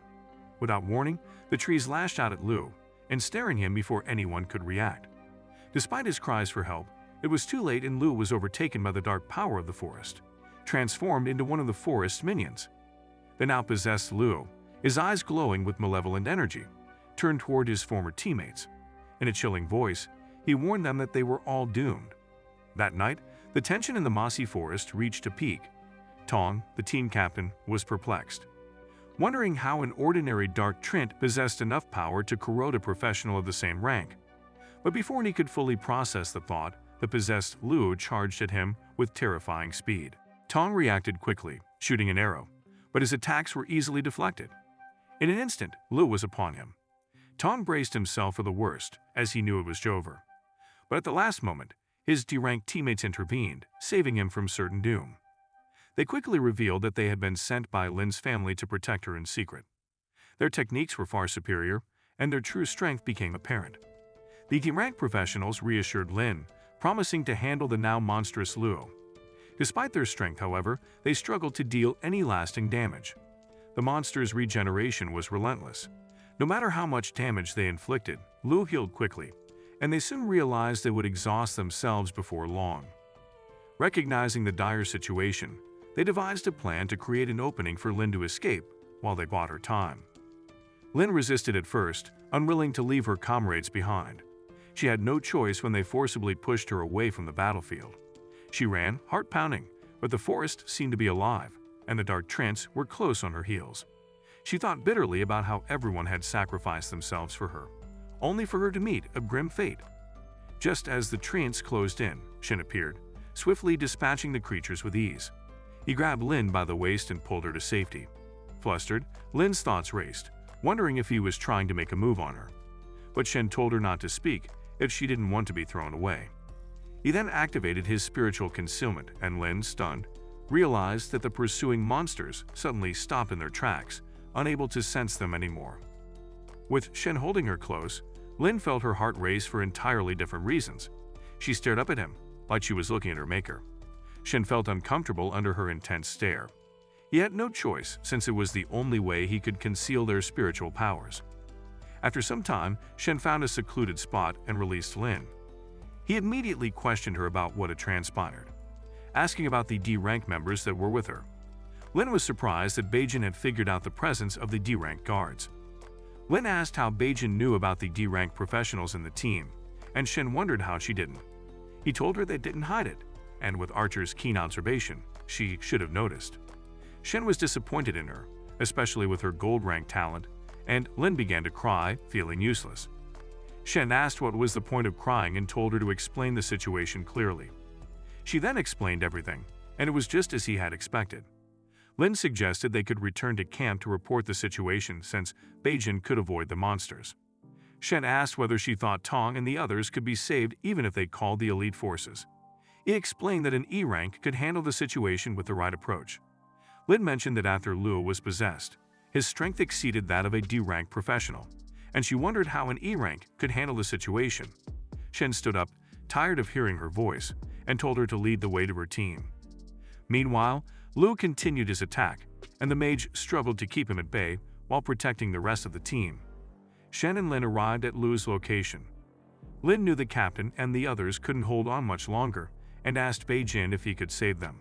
Without warning, the trees lashed out at Luo, ensnaring him before anyone could react. Despite his cries for help, it was too late and Luo was overtaken by the dark power of the forest, transformed into one of the forest's minions. The now possessed Luo, his eyes glowing with malevolent energy, turned toward his former teammates. In a chilling voice, he warned them that they were all doomed. That night, the tension in the Mossy forest reached a peak. Tong, the team captain, was perplexed, wondering how an ordinary dark treant possessed enough power to corrode a professional of the same rank. But before he could fully process the thought, the possessed Luo charged at him with terrifying speed. Tong reacted quickly, shooting an arrow, but his attacks were easily deflected. In an instant, Luo was upon him. Tong braced himself for the worst, as he knew it was over. But at the last moment, his D-rank teammates intervened, saving him from certain doom. They quickly revealed that they had been sent by Lin's family to protect her in secret. Their techniques were far superior, and their true strength became apparent. The D-rank professionals reassured Lin, promising to handle the now monstrous Luo. Despite their strength, however, they struggled to deal any lasting damage. The monster's regeneration was relentless. No matter how much damage they inflicted, Luo healed quickly, and they soon realized they would exhaust themselves before long. Recognizing the dire situation, they devised a plan to create an opening for Lin to escape while they bought her time. Lin resisted at first, unwilling to leave her comrades behind. She had no choice when they forcibly pushed her away from the battlefield. She ran, heart-pounding, but the forest seemed to be alive, and the dark treants were close on her heels. She thought bitterly about how everyone had sacrificed themselves for her, only for her to meet a grim fate. Just as the treants closed in, Shen appeared, swiftly dispatching the creatures with ease. He grabbed Lin by the waist and pulled her to safety. Flustered, Lin's thoughts raced, wondering if he was trying to make a move on her. But Shen told her not to speak if she didn't want to be thrown away. He then activated his spiritual concealment, and Lin, stunned, realized that the pursuing monsters suddenly stopped in their tracks, unable to sense them anymore. With Shen holding her close, Lin felt her heart race for entirely different reasons. She stared up at him, like she was looking at her maker. Shen felt uncomfortable under her intense stare. He had no choice, since it was the only way he could conceal their spiritual powers. After some time, Shen found a secluded spot and released Lin. He immediately questioned her about what had transpired, asking about the D-rank members that were with her. Lin was surprised that Beijin had figured out the presence of the D-rank guards. Lin asked how Beijin knew about the D-rank professionals in the team, and Shen wondered how she didn't. He told her they didn't hide it, and with Archer's keen observation, she should have noticed. Shen was disappointed in her, especially with her gold-rank talent, and Lin began to cry, feeling useless. Shen asked what was the point of crying and told her to explain the situation clearly. She then explained everything, and it was just as he had expected. Lin suggested they could return to camp to report the situation since Beijin could avoid the monsters. Shen asked whether she thought Tong and the others could be saved even if they called the elite forces. He explained that an E-rank could handle the situation with the right approach. Lin mentioned that after Luo was possessed, his strength exceeded that of a D-rank professional, and she wondered how an E-rank could handle the situation. Shen stood up, tired of hearing her voice, and told her to lead the way to her team. Meanwhile, Luo continued his attack, and the mage struggled to keep him at bay while protecting the rest of the team. Shen and Lin arrived at Luo's location. Lin knew the captain and the others couldn't hold on much longer and asked Beijin if he could save them.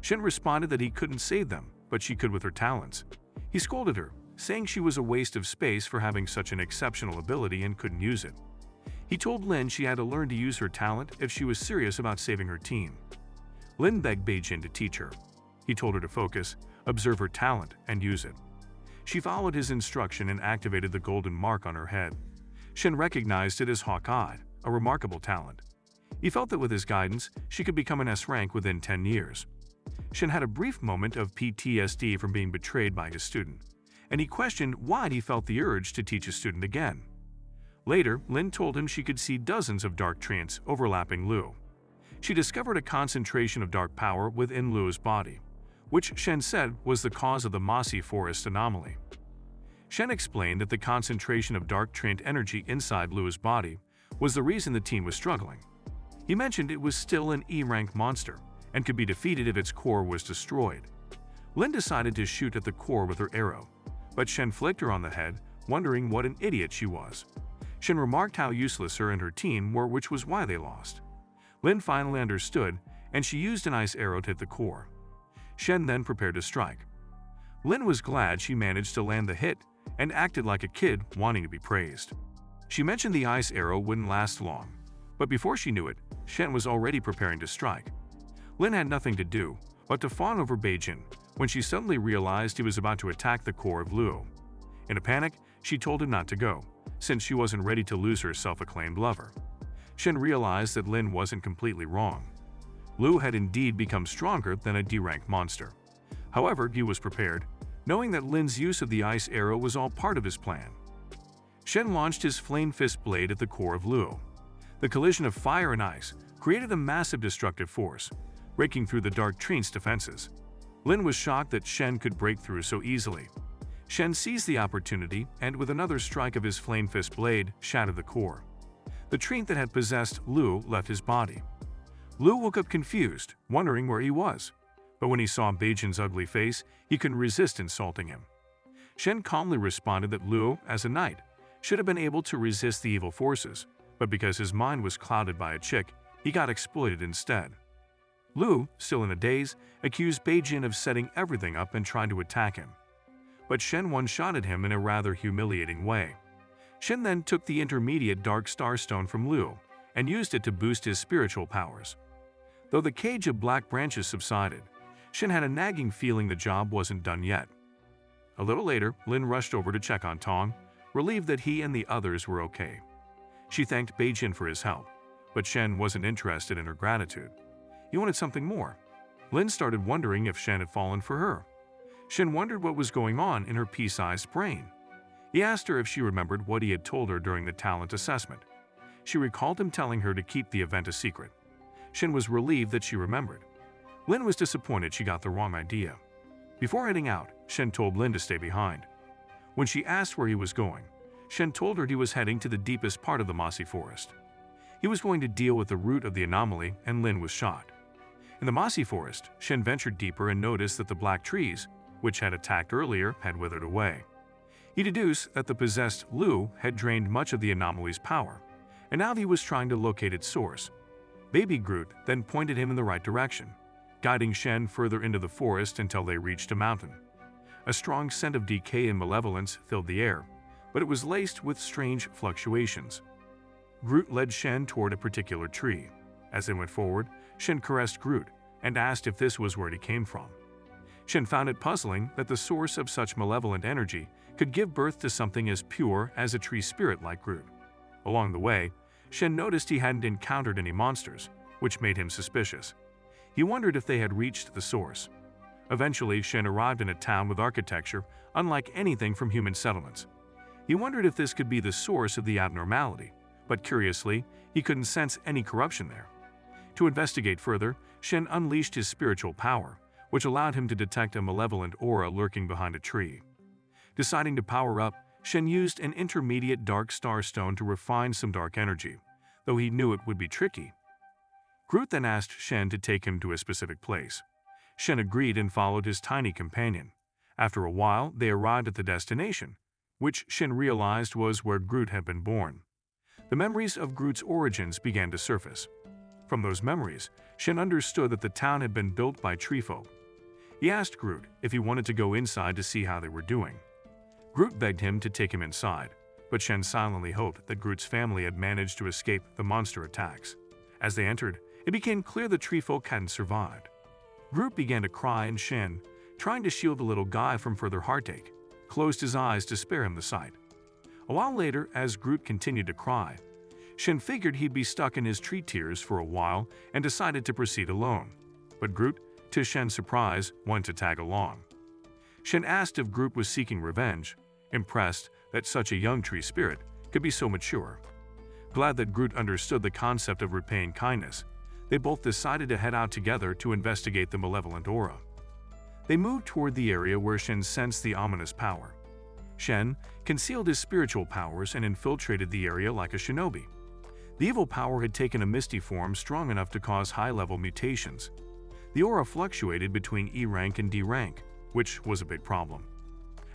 Shen responded that he couldn't save them, but she could with her talents. He scolded her, saying she was a waste of space for having such an exceptional ability and couldn't use it. He told Lin she had to learn to use her talent if she was serious about saving her team. Lin begged Beijin to teach her. He told her to focus, observe her talent, and use it. She followed his instruction and activated the golden mark on her head. Shen recognized it as hawk-eyed, a remarkable talent. He felt that with his guidance, she could become an S rank within 10 years. Shen had a brief moment of PTSD from being betrayed by his student, and he questioned why he felt the urge to teach his student again. Later, Lin told him she could see dozens of dark treants overlapping Lu. She discovered a concentration of dark power within Lu's body, which Shen said was the cause of the Mossy forest anomaly. Shen explained that the concentration of dark treant energy inside Lu's body was the reason the team was struggling. He mentioned it was still an E-rank monster and could be defeated if its core was destroyed. Lin decided to shoot at the core with her arrow, but Shen flicked her on the head, wondering what an idiot she was. Shen remarked how useless her and her team were, which was why they lost. Lin finally understood, and she used an ice arrow to hit the core. Shen then prepared to strike. Lin was glad she managed to land the hit and acted like a kid wanting to be praised. She mentioned the ice arrow wouldn't last long, but before she knew it, Shen was already preparing to strike. Lin had nothing to do but to fawn over Beijing when she suddenly realized he was about to attack the core of Lu. In a panic, she told him not to go, since she wasn't ready to lose her self-acclaimed lover. Shen realized that Lin wasn't completely wrong. Lu had indeed become stronger than a D-rank monster. However, he was prepared, knowing that Lin's use of the ice arrow was all part of his plan. Shen launched his flame fist blade at the core of Lu. The collision of fire and ice created a massive destructive force, breaking through the dark treant's defenses. Lin was shocked that Shen could break through so easily. Shen seized the opportunity and, with another strike of his flame fist blade, shattered the core. The treant that had possessed Lu left his body. Lu woke up confused, wondering where he was. But when he saw Beijing's ugly face, he couldn't resist insulting him. Shen calmly responded that Lu, as a knight, should have been able to resist the evil forces, but because his mind was clouded by a chick, he got exploited instead. Lu, still in a daze, accused Beijing of setting everything up and trying to attack him. But Shen one-shotted him in a rather humiliating way. Shen then took the intermediate Dark Star Stone from Lu and used it to boost his spiritual powers. Though the cage of black branches subsided, Shen had a nagging feeling the job wasn't done yet. A little later, Lin rushed over to check on Tong, relieved that he and the others were okay. She thanked Beijing for his help, but Shen wasn't interested in her gratitude. He wanted something more. Lin started wondering if Shen had fallen for her. Shen wondered what was going on in her pea-sized brain. He asked her if she remembered what he had told her during the talent assessment. She recalled him telling her to keep the event a secret. Shen was relieved that she remembered. Lin was disappointed she got the wrong idea. Before heading out, Shen told Lin to stay behind. When she asked where he was going, Shen told her he was heading to the deepest part of the Mossy forest. He was going to deal with the root of the anomaly, and Lin was shocked. In the Mossy forest, Shen ventured deeper and noticed that the black trees, which had attacked earlier, had withered away. He deduced that the possessed Lu had drained much of the anomaly's power, and now he was trying to locate its source. Baby Groot then pointed him in the right direction, guiding Shen further into the forest until they reached a mountain. A strong scent of decay and malevolence filled the air, but it was laced with strange fluctuations. Groot led Shen toward a particular tree. As they went forward, Shen caressed Groot and asked if this was where he came from. Shen found it puzzling that the source of such malevolent energy could give birth to something as pure as a tree spirit like Groot. Along the way, Shen noticed he hadn't encountered any monsters, which made him suspicious. He wondered if they had reached the source. Eventually, Shen arrived in a town with architecture unlike anything from human settlements. He wondered if this could be the source of the abnormality, but curiously, he couldn't sense any corruption there. To investigate further, Shen unleashed his spiritual power, which allowed him to detect a malevolent aura lurking behind a tree. Deciding to power up, Shen used an intermediate Dark Star Stone to refine some dark energy, though he knew it would be tricky. Groot then asked Shen to take him to a specific place. Shen agreed and followed his tiny companion. After a while, they arrived at the destination, which Shen realized was where Groot had been born. The memories of Groot's origins began to surface. From those memories, Shen understood that the town had been built by tree folk. He asked Groot if he wanted to go inside to see how they were doing. Groot begged him to take him inside, but Shen silently hoped that Groot's family had managed to escape the monster attacks. As they entered, it became clear the tree folk hadn't survived. Groot began to cry, and Shen, trying to shield the little guy from further heartache, closed his eyes to spare him the sight. A while later, as Groot continued to cry, Shen figured he'd be stuck in his tree tears for a while and decided to proceed alone. But Groot, to Shen's surprise, wanted to tag along. Shen asked if Groot was seeking revenge, impressed that such a young tree spirit could be so mature. Glad that Groot understood the concept of repaying kindness, they both decided to head out together to investigate the malevolent aura. They moved toward the area where Shen sensed the ominous power. Shen concealed his spiritual powers and infiltrated the area like a shinobi. The evil power had taken a misty form strong enough to cause high-level mutations. The aura fluctuated between E rank and D rank, which was a big problem.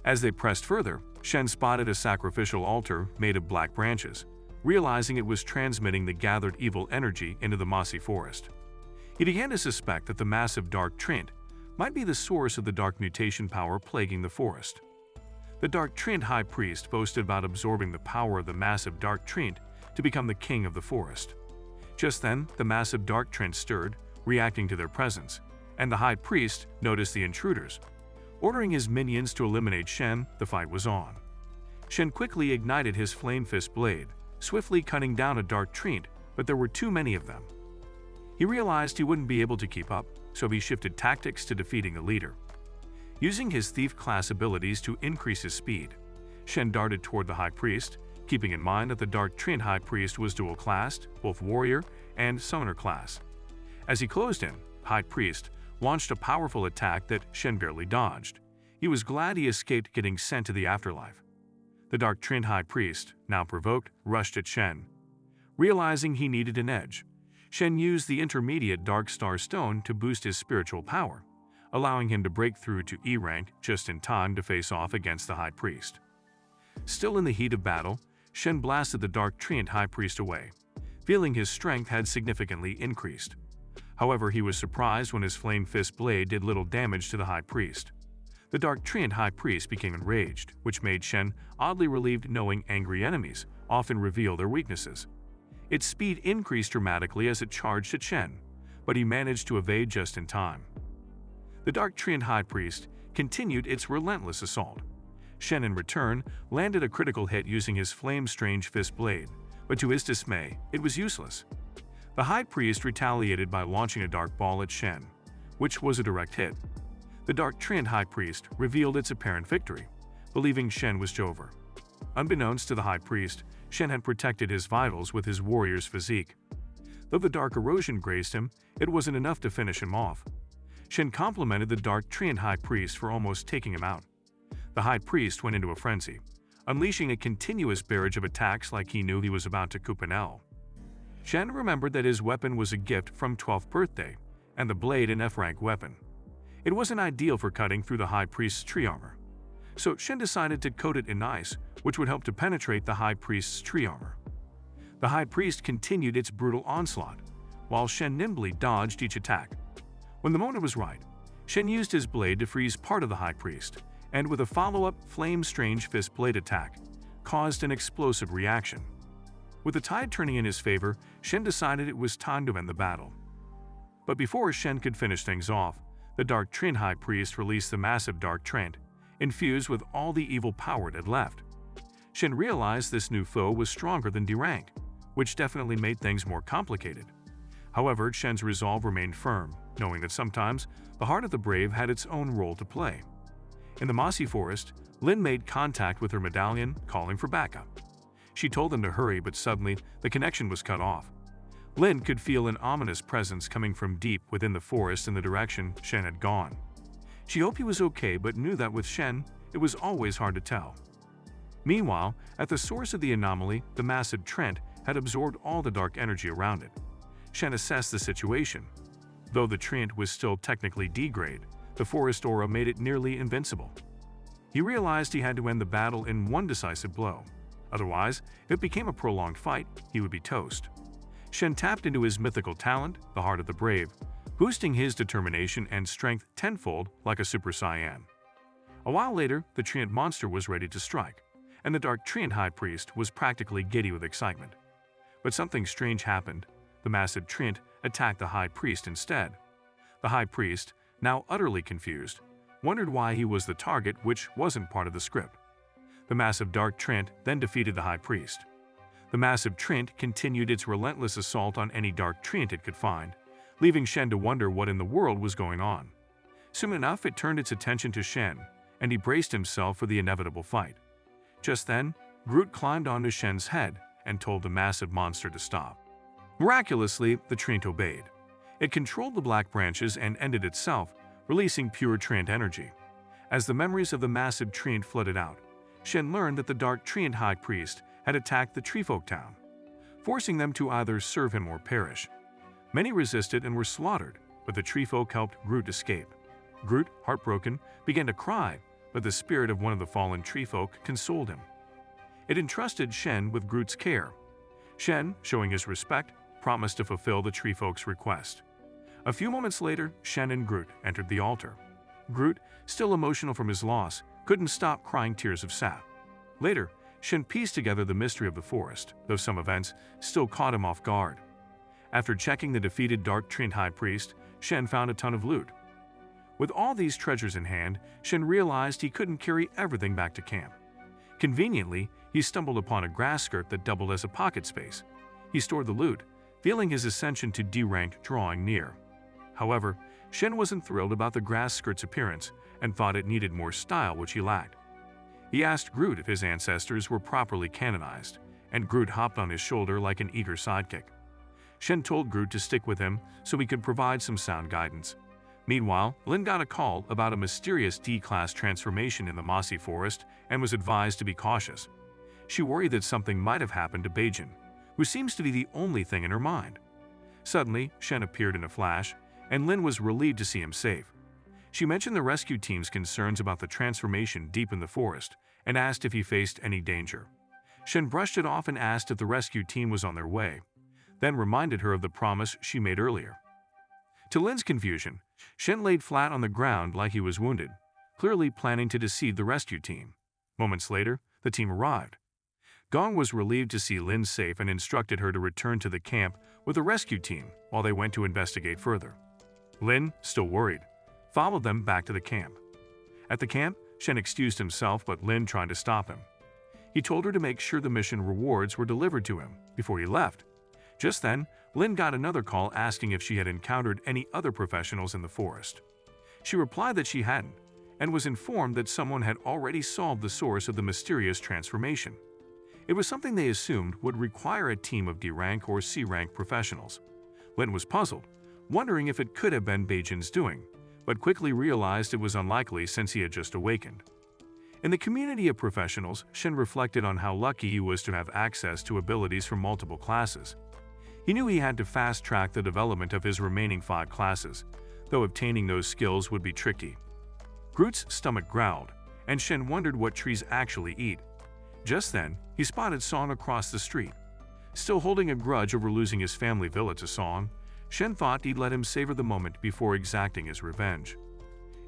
As they pressed further, Shen spotted a sacrificial altar made of black branches, realizing it was transmitting the gathered evil energy into the mossy forest. He began to suspect that the massive dark treant might be the source of the dark mutation power plaguing the forest. The dark treant high priest boasted about absorbing the power of the massive dark treant to become the king of the forest. Just then, the massive dark treant stirred, reacting to their presence, and the high priest noticed the intruders. Ordering his minions to eliminate Shen, the fight was on. Shen quickly ignited his flame fist blade, swiftly cutting down a dark treant, but there were too many of them. He realized he wouldn't be able to keep up, so he shifted tactics to defeating the leader. Using his thief-class abilities to increase his speed, Shen darted toward the high priest, keeping in mind that the dark treant high priest was dual-classed, both warrior and summoner class. As he closed in, high priest launched a powerful attack that Shen barely dodged. He was glad he escaped getting sent to the afterlife. The dark treant high priest, now provoked, rushed at Shen. Realizing he needed an edge, Shen used the intermediate Dark Star Stone to boost his spiritual power, allowing him to break through to E rank just in time to face off against the high priest. Still in the heat of battle, Shen blasted the dark treant high priest away, feeling his strength had significantly increased. However, he was surprised when his flame fist blade did little damage to the high priest. The dark treant high priest became enraged, which made Shen oddly relieved knowing angry enemies often reveal their weaknesses. Its speed increased dramatically as it charged at Shen, but he managed to evade just in time. The dark treant high priest continued its relentless assault. Shen, in return, landed a critical hit using his flame-strange fist blade, but to his dismay, it was useless. The high priest retaliated by launching a dark ball at Shen, which was a direct hit. The dark treant high priest revealed its apparent victory, believing Shen was over. Unbeknownst to the high priest, Shen had protected his vitals with his warrior's physique. Though the dark erosion grazed him, it wasn't enough to finish him off. Shen complimented the dark treant high priest for almost taking him out. The high priest went into a frenzy, unleashing a continuous barrage of attacks like he knew he was about to coup an L. Shen remembered that his weapon was a gift from 12th birthday, and the blade an F-rank weapon. It wasn't ideal for cutting through the high priest's tree armor. So Shen decided to coat it in ice, which would help to penetrate the high priest's tree armor. The high priest continued its brutal onslaught, while Shen nimbly dodged each attack. When the moment was right, Shen used his blade to freeze part of the high priest, and with a follow-up flame-strange fist blade attack, caused an explosive reaction. With the tide turning in his favor, Shen decided it was time to end the battle. But before Shen could finish things off, the dark treant high priest released the massive dark treant, infused with all the evil power it had left. Shen realized this new foe was stronger than D rank, which definitely made things more complicated. However, Shen's resolve remained firm, knowing that sometimes the heart of the brave had its own role to play. In the mossy forest, Lin made contact with her medallion, calling for backup. She told them to hurry, but suddenly the connection was cut off. Lin could feel an ominous presence coming from deep within the forest in the direction Shen had gone. She hoped he was okay, but knew that with Shen, it was always hard to tell. Meanwhile, at the source of the anomaly, the massive treant had absorbed all the dark energy around it. Shen assessed the situation. Though the treant was still technically D-grade, the forest aura made it nearly invincible. He realized he had to end the battle in one decisive blow. Otherwise, if it became a prolonged fight, he would be toast. Shen tapped into his mythical talent, the Heart of the Brave, boosting his determination and strength tenfold like a Super Saiyan. A while later, the treant monster was ready to strike, and the dark treant high priest was practically giddy with excitement. But something strange happened. The massive treant attacked the high priest instead. The high priest, now utterly confused, wondered why he was the target, which wasn't part of the script. The massive dark treant then defeated the high priest. The massive treant continued its relentless assault on any dark treant it could find, leaving Shen to wonder what in the world was going on. Soon enough, it turned its attention to Shen, and he braced himself for the inevitable fight. Just then, Groot climbed onto Shen's head and told the massive monster to stop. Miraculously, the treant obeyed. It controlled the black branches and ended itself, releasing pure treant energy. As the memories of the massive treant flooded out, Shen learned that the dark treant high priest had attacked the treefolk town, forcing them to either serve him or perish. Many resisted and were slaughtered, but the treefolk helped Groot escape. Groot, heartbroken, began to cry, but the spirit of one of the fallen treefolk consoled him. It entrusted Shen with Groot's care. Shen, showing his respect, promised to fulfill the treefolk's request. A few moments later, Shen and Groot entered the altar. Groot, still emotional from his loss, couldn't stop crying tears of sap. Later, Shen pieced together the mystery of the forest, though some events still caught him off guard. After checking the defeated Dark Treant High Priest, Shen found a ton of loot. With all these treasures in hand, Shen realized he couldn't carry everything back to camp. Conveniently, he stumbled upon a grass skirt that doubled as a pocket space. He stored the loot, feeling his ascension to D rank drawing near. However, Shen wasn't thrilled about the grass skirt's appearance and thought it needed more style, which he lacked. He asked Groot if his ancestors were properly canonized, and Groot hopped on his shoulder like an eager sidekick. Shen told Groot to stick with him so he could provide some sound guidance. Meanwhile, Lin got a call about a mysterious D-class transformation in the Mossy forest and was advised to be cautious. She worried that something might have happened to Beijing, who seems to be the only thing in her mind. Suddenly, Shen appeared in a flash, and Lin was relieved to see him safe. She mentioned the rescue team's concerns about the transformation deep in the forest and asked if he faced any danger. Shen brushed it off and asked if the rescue team was on their way, then reminded her of the promise she made earlier. To Lin's confusion, Shen laid flat on the ground like he was wounded, clearly planning to deceive the rescue team. Moments later, the team arrived. Gong was relieved to see Lin safe and instructed her to return to the camp with the rescue team while they went to investigate further. Lin, still worried, followed them back to the camp. At the camp, Shen excused himself, but Lin tried to stop him. He told her to make sure the mission rewards were delivered to him before he left. Just then, Lin got another call asking if she had encountered any other professionals in the forest. She replied that she hadn't, and was informed that someone had already solved the source of the mysterious transformation. It was something they assumed would require a team of D-rank or C-rank professionals. Lin was puzzled, wondering if it could have been Beijing's doing, but quickly realized it was unlikely since he had just awakened. In the community of professionals, Shen reflected on how lucky he was to have access to abilities from multiple classes. He knew he had to fast-track the development of his remaining 5 classes, though obtaining those skills would be tricky. Groot's stomach growled, and Shen wondered what trees actually eat. Just then, he spotted Song across the street. Still holding a grudge over losing his family villa to Song, Shen thought he'd let him savor the moment before exacting his revenge.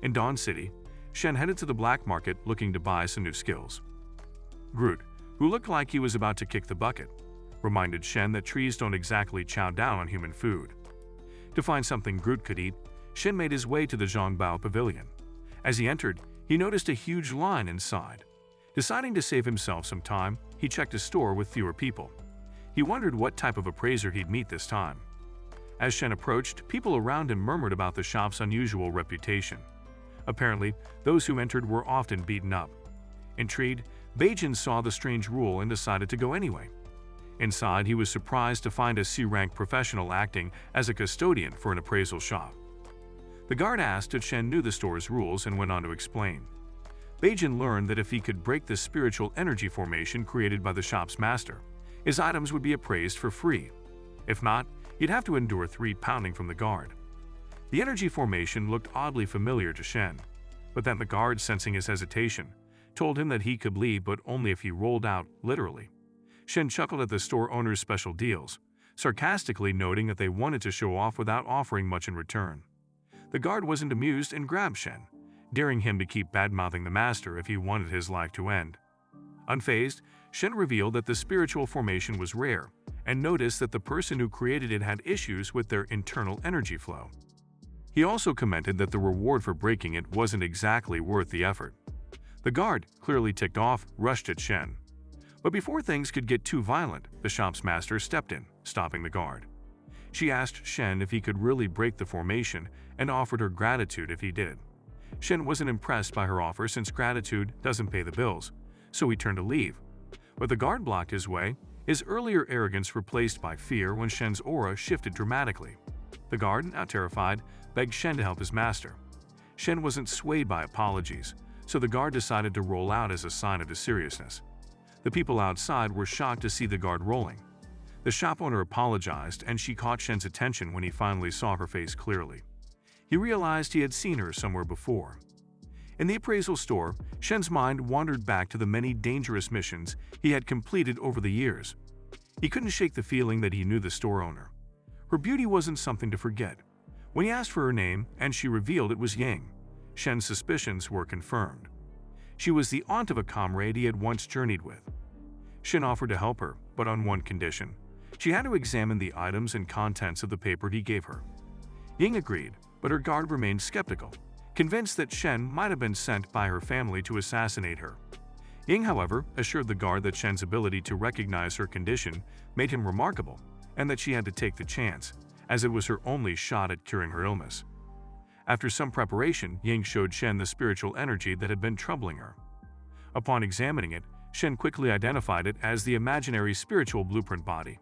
In Dawn City, Shen headed to the black market looking to buy some new skills. Groot, who looked like he was about to kick the bucket, reminded Shen that trees don't exactly chow down on human food. To find something Groot could eat, Shen made his way to the Zhongbao Pavilion. As he entered, he noticed a huge line inside. Deciding to save himself some time, he checked a store with fewer people. He wondered what type of appraiser he'd meet this time. As Shen approached, people around him murmured about the shop's unusual reputation. Apparently, those who entered were often beaten up. Intrigued, Beijing saw the strange rule and decided to go anyway. Inside, he was surprised to find a C-rank professional acting as a custodian for an appraisal shop. The guard asked if Shen knew the store's rules and went on to explain. Beijing learned that if he could break the spiritual energy formation created by the shop's master, his items would be appraised for free. If not, he'd have to endure 3 pounding from the guard. The energy formation looked oddly familiar to Shen, but then the guard, sensing his hesitation, told him that he could leave but only if he rolled out, literally. Shen chuckled at the store owner's special deals, sarcastically noting that they wanted to show off without offering much in return. The guard wasn't amused and grabbed Shen, daring him to keep bad-mouthing the master if he wanted his life to end. Unfazed, Shen revealed that the spiritual formation was rare, and noticed that the person who created it had issues with their internal energy flow. He also commented that the reward for breaking it wasn't exactly worth the effort. The guard, clearly ticked off, rushed at Shen. But before things could get too violent, the shop's master stepped in, stopping the guard. She asked Shen if he could really break the formation and offered her gratitude if he did. Shen wasn't impressed by her offer since gratitude doesn't pay the bills, so he turned to leave. But the guard blocked his way, his earlier arrogance replaced by fear when Shen's aura shifted dramatically. The guard, now terrified, begged Shen to help his master. Shen wasn't swayed by apologies, so the guard decided to roll out as a sign of his seriousness. The people outside were shocked to see the guard rolling. The shop owner apologized, and she caught Shen's attention when he finally saw her face clearly. He realized he had seen her somewhere before. In the appraisal store, Shen's mind wandered back to the many dangerous missions he had completed over the years. He couldn't shake the feeling that he knew the store owner. Her beauty wasn't something to forget. When he asked for her name and she revealed it was Yang, Shen's suspicions were confirmed. She was the aunt of a comrade he had once journeyed with. Shen offered to help her, but on one condition. She had to examine the items and contents of the paper he gave her. Ying agreed, but her guard remained skeptical, convinced that Shen might have been sent by her family to assassinate her. Ying, however, assured the guard that Shen's ability to recognize her condition made him remarkable, and that she had to take the chance, as it was her only shot at curing her illness. After some preparation, Ying showed Shen the spiritual energy that had been troubling her. Upon examining it, Shen quickly identified it as the imaginary spiritual blueprint body,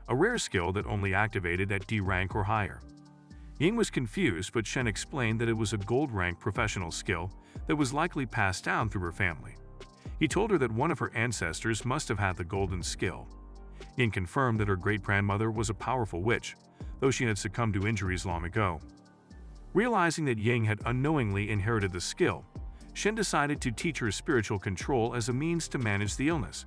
a rare skill that only activated at D rank or higher. Ying was confused, but Shen explained that it was a gold rank professional skill that was likely passed down through her family. He told her that one of her ancestors must have had the golden skill. Ying confirmed that her great-grandmother was a powerful witch, though she had succumbed to injuries long ago. Realizing that Ying had unknowingly inherited the skill, Shen decided to teach her spiritual control as a means to manage the illness.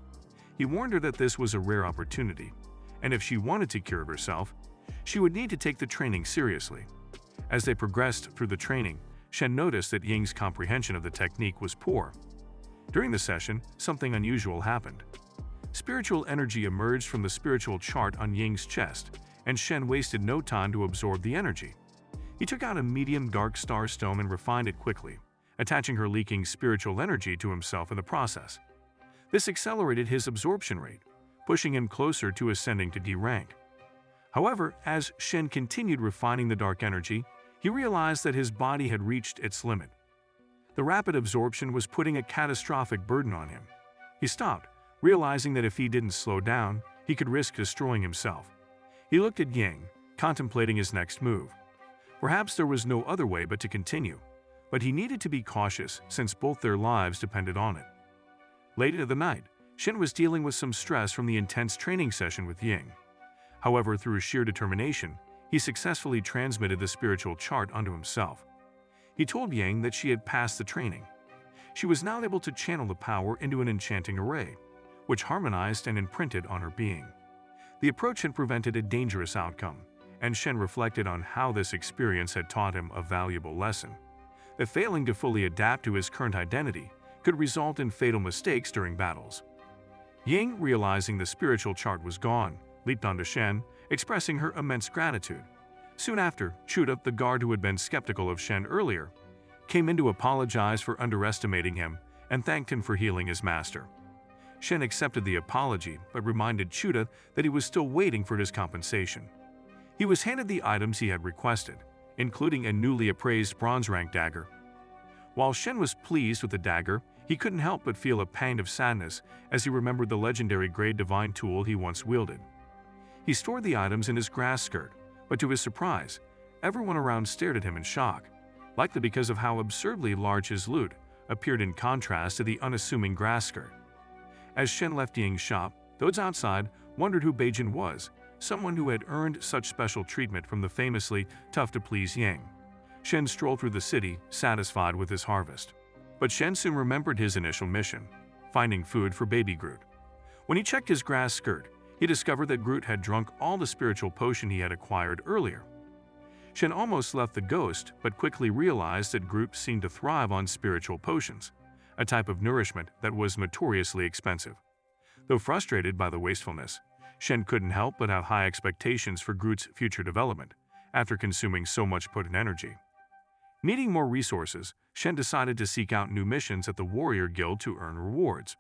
He warned her that this was a rare opportunity, and if she wanted to cure herself, she would need to take the training seriously. As they progressed through the training, Shen noticed that Ying's comprehension of the technique was poor. During the session, something unusual happened. Spiritual energy emerged from the spiritual chart on Ying's chest, and Shen wasted no time to absorb the energy. He took out a medium dark star stone and refined it quickly, attaching her leaking spiritual energy to himself in the process. This accelerated his absorption rate, pushing him closer to ascending to D rank. However, as Shen continued refining the dark energy, he realized that his body had reached its limit. The rapid absorption was putting a catastrophic burden on him. He stopped, realizing that if he didn't slow down, he could risk destroying himself. He looked at Ying, contemplating his next move. Perhaps there was no other way but to continue, but he needed to be cautious since both their lives depended on it. Late into the night, Shen was dealing with some stress from the intense training session with Ying. However, through sheer determination, he successfully transmitted the spiritual chart onto himself. He told Yang that she had passed the training. She was now able to channel the power into an enchanting array, which harmonized and imprinted on her being. The approach had prevented a dangerous outcome, and Shen reflected on how this experience had taught him a valuable lesson, that failing to fully adapt to his current identity could result in fatal mistakes during battles. Ying, realizing the spiritual chart was gone, leaped onto Shen, expressing her immense gratitude. Soon after, Chuda, the guard who had been skeptical of Shen earlier, came in to apologize for underestimating him and thanked him for healing his master. Shen accepted the apology but reminded Chuda that he was still waiting for his compensation. He was handed the items he had requested, including a newly appraised bronze-rank dagger. While Shen was pleased with the dagger, he couldn't help but feel a pang of sadness as he remembered the legendary grade divine tool he once wielded. He stored the items in his grass skirt, but to his surprise, everyone around stared at him in shock, likely because of how absurdly large his loot appeared in contrast to the unassuming grass skirt. As Shen left Ying's shop, those outside wondered who Beijing was, someone who had earned such special treatment from the famously tough-to-please Yang. Shen strolled through the city, satisfied with his harvest. But Shen soon remembered his initial mission, finding food for baby Groot. When he checked his grass skirt, he discovered that Groot had drunk all the spiritual potion he had acquired earlier. Shen almost left the ghost, but quickly realized that Groot seemed to thrive on spiritual potions, a type of nourishment that was notoriously expensive. Though frustrated by the wastefulness, Shen couldn't help but have high expectations for Groot's future development after consuming so much potent energy. Needing more resources, Shen decided to seek out new missions at the Warrior Guild to earn rewards.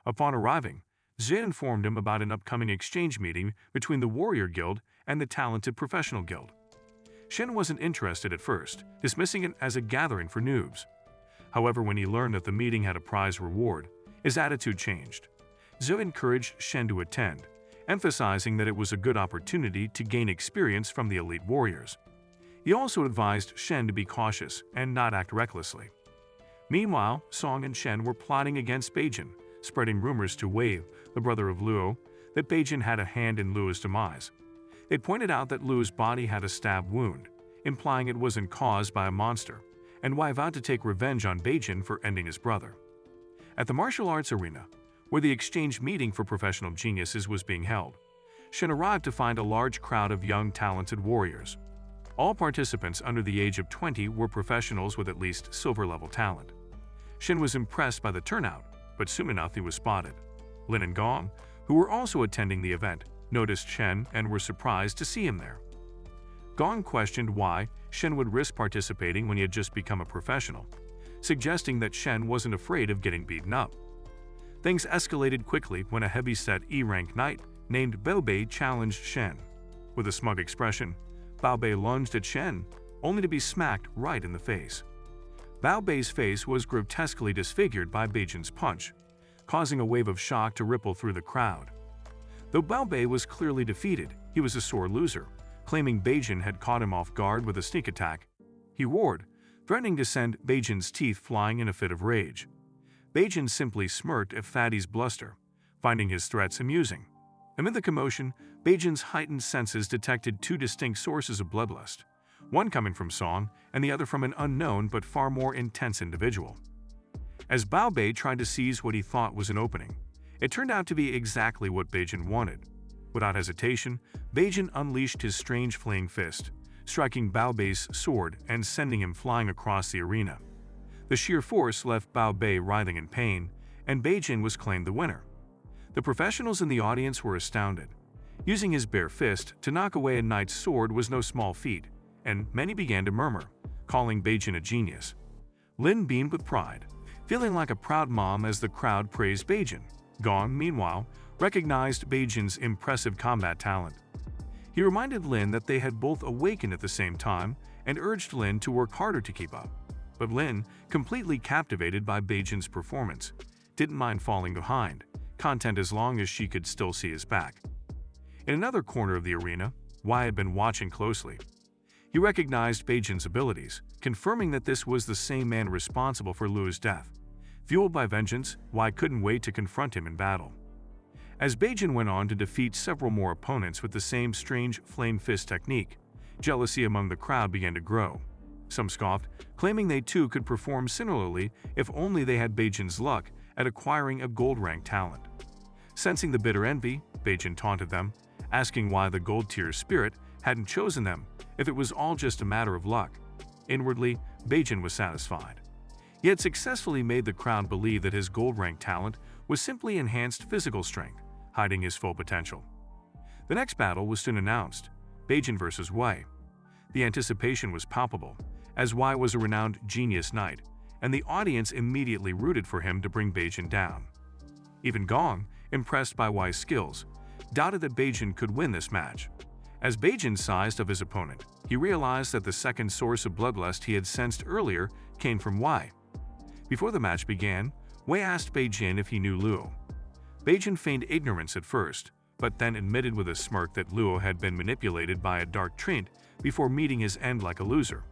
Upon arriving, Zhe informed him about an upcoming exchange meeting between the Warrior Guild and the Talented Professional Guild. Shen wasn't interested at first, dismissing it as a gathering for noobs. However, when he learned that the meeting had a prize reward, his attitude changed. Zhe encouraged Shen to attend, emphasizing that it was a good opportunity to gain experience from the elite warriors. He also advised Shen to be cautious and not act recklessly. Meanwhile, Song and Shen were plotting against Beijing, spreading rumors to Wei, the brother of Luo, that Beijing had a hand in Luo's demise. They pointed out that Luo's body had a stab wound, implying it wasn't caused by a monster, and Wei vowed to take revenge on Beijing for ending his brother. At the martial arts arena, where the exchange meeting for professional geniuses was being held, Shen arrived to find a large crowd of young, talented warriors. All participants under the age of 20 were professionals with at least silver-level talent. Shen was impressed by the turnout, but soon enough he was spotted. Lin and Gong, who were also attending the event, noticed Shen and were surprised to see him there. Gong questioned why Shen would risk participating when he had just become a professional, suggesting that Shen wasn't afraid of getting beaten up. Things escalated quickly when a heavy-set E-rank knight named Bao Bei challenged Shen. With a smug expression, Bao Bei lunged at Shen, only to be smacked right in the face. Bao Bei's face was grotesquely disfigured by Beijing's punch, causing a wave of shock to ripple through the crowd. Though Bao Bei was clearly defeated, he was a sore loser, claiming Beijing had caught him off guard with a sneak attack. He roared, threatening to send Beijing's teeth flying in a fit of rage. Beijing simply smirked at Fatty's bluster, finding his threats amusing. Amid the commotion, Beijing's heightened senses detected two distinct sources of bloodlust, one coming from Song and the other from an unknown but far more intense individual. As Bao Bei tried to seize what he thought was an opening, it turned out to be exactly what Beijing wanted. Without hesitation, Beijing unleashed his strange flaying fist, striking Bao Bei's sword and sending him flying across the arena. The sheer force left Bao Bei writhing in pain, and Beijing was claimed the winner. The professionals in the audience were astounded. Using his bare fist to knock away a knight's sword was no small feat, and many began to murmur, calling Beijing a genius. Lin beamed with pride, feeling like a proud mom as the crowd praised Beijing. Gong, meanwhile, recognized Beijing's impressive combat talent. He reminded Lin that they had both awakened at the same time and urged Lin to work harder to keep up. But Lin, completely captivated by Beijing's performance, didn't mind falling behind, content as long as she could still see his back. In another corner of the arena, Wei had been watching closely. He recognized Beijing's abilities, confirming that this was the same man responsible for Luo's death. Fueled by vengeance, Wei couldn't wait to confront him in battle. As Beijing went on to defeat several more opponents with the same strange flame fist technique, jealousy among the crowd began to grow. Some scoffed, claiming they too could perform similarly if only they had Beijing's luck at acquiring a gold-rank talent. Sensing the bitter envy, Beijing taunted them, asking why the gold-tier spirit hadn't chosen them if it was all just a matter of luck. Inwardly, Beijing was satisfied. He had successfully made the crowd believe that his gold-rank talent was simply enhanced physical strength, hiding his full potential. The next battle was soon announced, Beijing versus Wei. The anticipation was palpable, as Wei was a renowned genius knight, and the audience immediately rooted for him to bring Beijing down. Even Gong, impressed by Wei's skills, doubted that Beijing could win this match. As Beijing sized of his opponent, he realized that the second source of bloodlust he had sensed earlier came from Wei. Before the match began, Wei asked Beijing if he knew Luo. Beijing feigned ignorance at first, but then admitted with a smirk that Luo had been manipulated by a dark treant before meeting his end like a loser.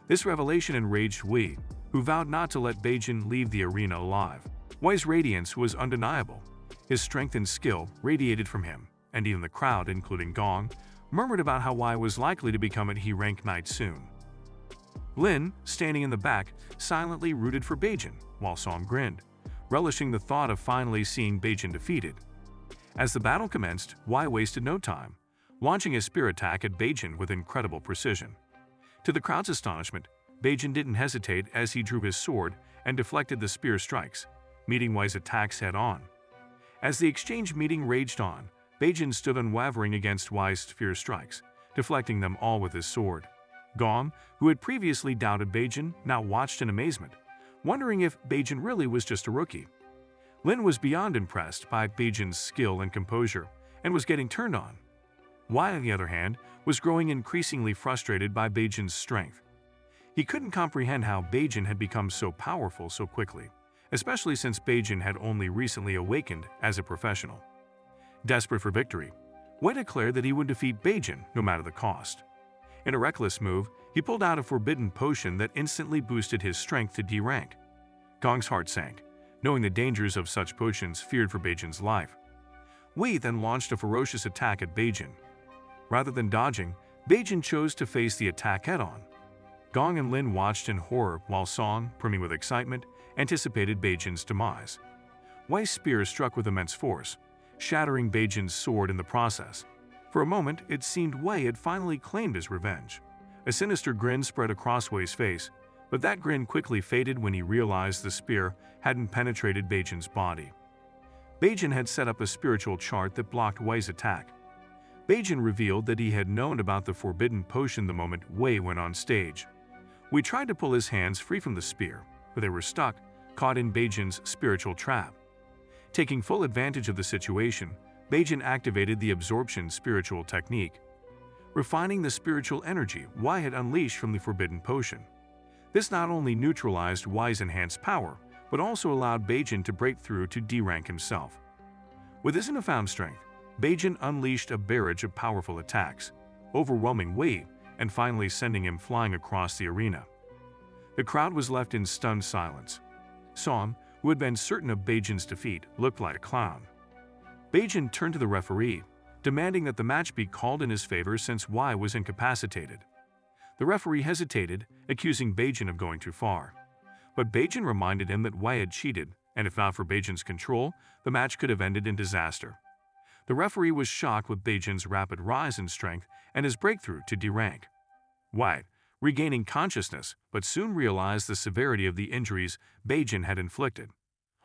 This revelation enraged Wei, who vowed not to let Beijing leave the arena alive. Wei's radiance was undeniable. His strength and skill radiated from him, and even the crowd, including Gong, murmured about how Wei was likely to become an E-rank knight soon. Lin, standing in the back, silently rooted for Beijing, while Song grinned, relishing the thought of finally seeing Beijing defeated. As the battle commenced, Wei wasted no time, launching a spear attack at Beijing with incredible precision. To the crowd's astonishment, Beijing didn't hesitate as he drew his sword and deflected the spear strikes, meeting Wei's attacks head-on. As the exchange meeting raged on, Beijing stood unwavering against Wei's spear strikes, deflecting them all with his sword. Gong, who had previously doubted Beijing, now watched in amazement, wondering if Beijing really was just a rookie. Lin was beyond impressed by Beijing's skill and composure and was getting turned on. Wei, on the other hand, was growing increasingly frustrated by Beijing's strength. He couldn't comprehend how Beijing had become so powerful so quickly, especially since Beijing had only recently awakened as a professional. Desperate for victory, Wei declared that he would defeat Beijing no matter the cost. In a reckless move, he pulled out a forbidden potion that instantly boosted his strength to D rank. Gong's heart sank, knowing the dangers of such potions feared for Beijing's life. Wei then launched a ferocious attack at Beijing. Rather than dodging, Beijing chose to face the attack head-on. Gong and Lin watched in horror while Song, brimming with excitement, anticipated Beijing's demise. Wei's spear struck with immense force, shattering Beijing's sword in the process. For a moment, it seemed Wei had finally claimed his revenge. A sinister grin spread across Wei's face, but that grin quickly faded when he realized the spear hadn't penetrated Beijing's body. Beijing had set up a spiritual chart that blocked Wei's attack. Beijing revealed that he had known about the forbidden potion the moment Wei went on stage. Wei tried to pull his hands free from the spear, but they were stuck, caught in Beijing's spiritual trap. Taking full advantage of the situation, Beijing activated the absorption spiritual technique, refining the spiritual energy Wei had unleashed from the forbidden potion. This not only neutralized Wei's enhanced power, but also allowed Beijing to break through to D rank himself. With his newfound strength, Beijing unleashed a barrage of powerful attacks, overwhelming Wei and finally sending him flying across the arena. The crowd was left in stunned silence. Song, who had been certain of Beijing's defeat, looked like a clown. Beijing turned to the referee, demanding that the match be called in his favor since Wei was incapacitated. The referee hesitated, accusing Beijing of going too far. But Beijing reminded him that Wei had cheated, and if not for Beijing's control, the match could have ended in disaster. The referee was shocked with Beijing's rapid rise in strength and his breakthrough to D rank. Wei, regaining consciousness, but soon realized the severity of the injuries Beijing had inflicted.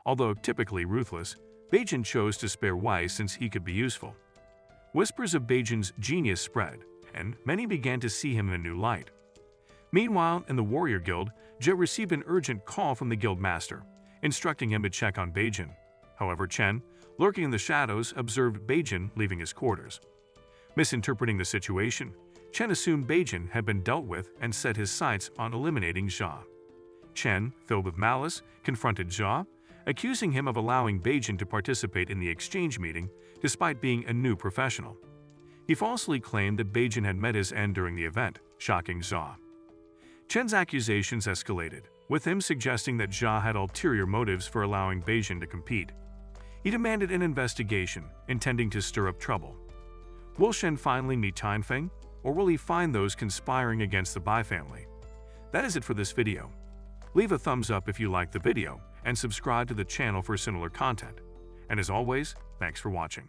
Although typically ruthless, Beijing chose to spare Wei since he could be useful. Whispers of Beijing's genius spread, and many began to see him in a new light. Meanwhile, in the Warrior Guild, Zhe received an urgent call from the guild master, instructing him to check on Beijing. However, Chen, lurking in the shadows, observed Beijing leaving his quarters. Misinterpreting the situation, Chen assumed Beijing had been dealt with and set his sights on eliminating Zhe. Chen, filled with malice, confronted Zhe, accusing him of allowing Beijing to participate in the exchange meeting despite being a new professional. He falsely claimed that Beijing had met his end during the event, shocking Zhe. Chen's accusations escalated, with him suggesting that Zhe had ulterior motives for allowing Beijing to compete. He demanded an investigation, intending to stir up trouble. Will Shen finally meet Tianfeng, or will he find those conspiring against the Bai family? That is it for this video. Leave a thumbs up if you liked the video, and subscribe to the channel for similar content. And as always, thanks for watching.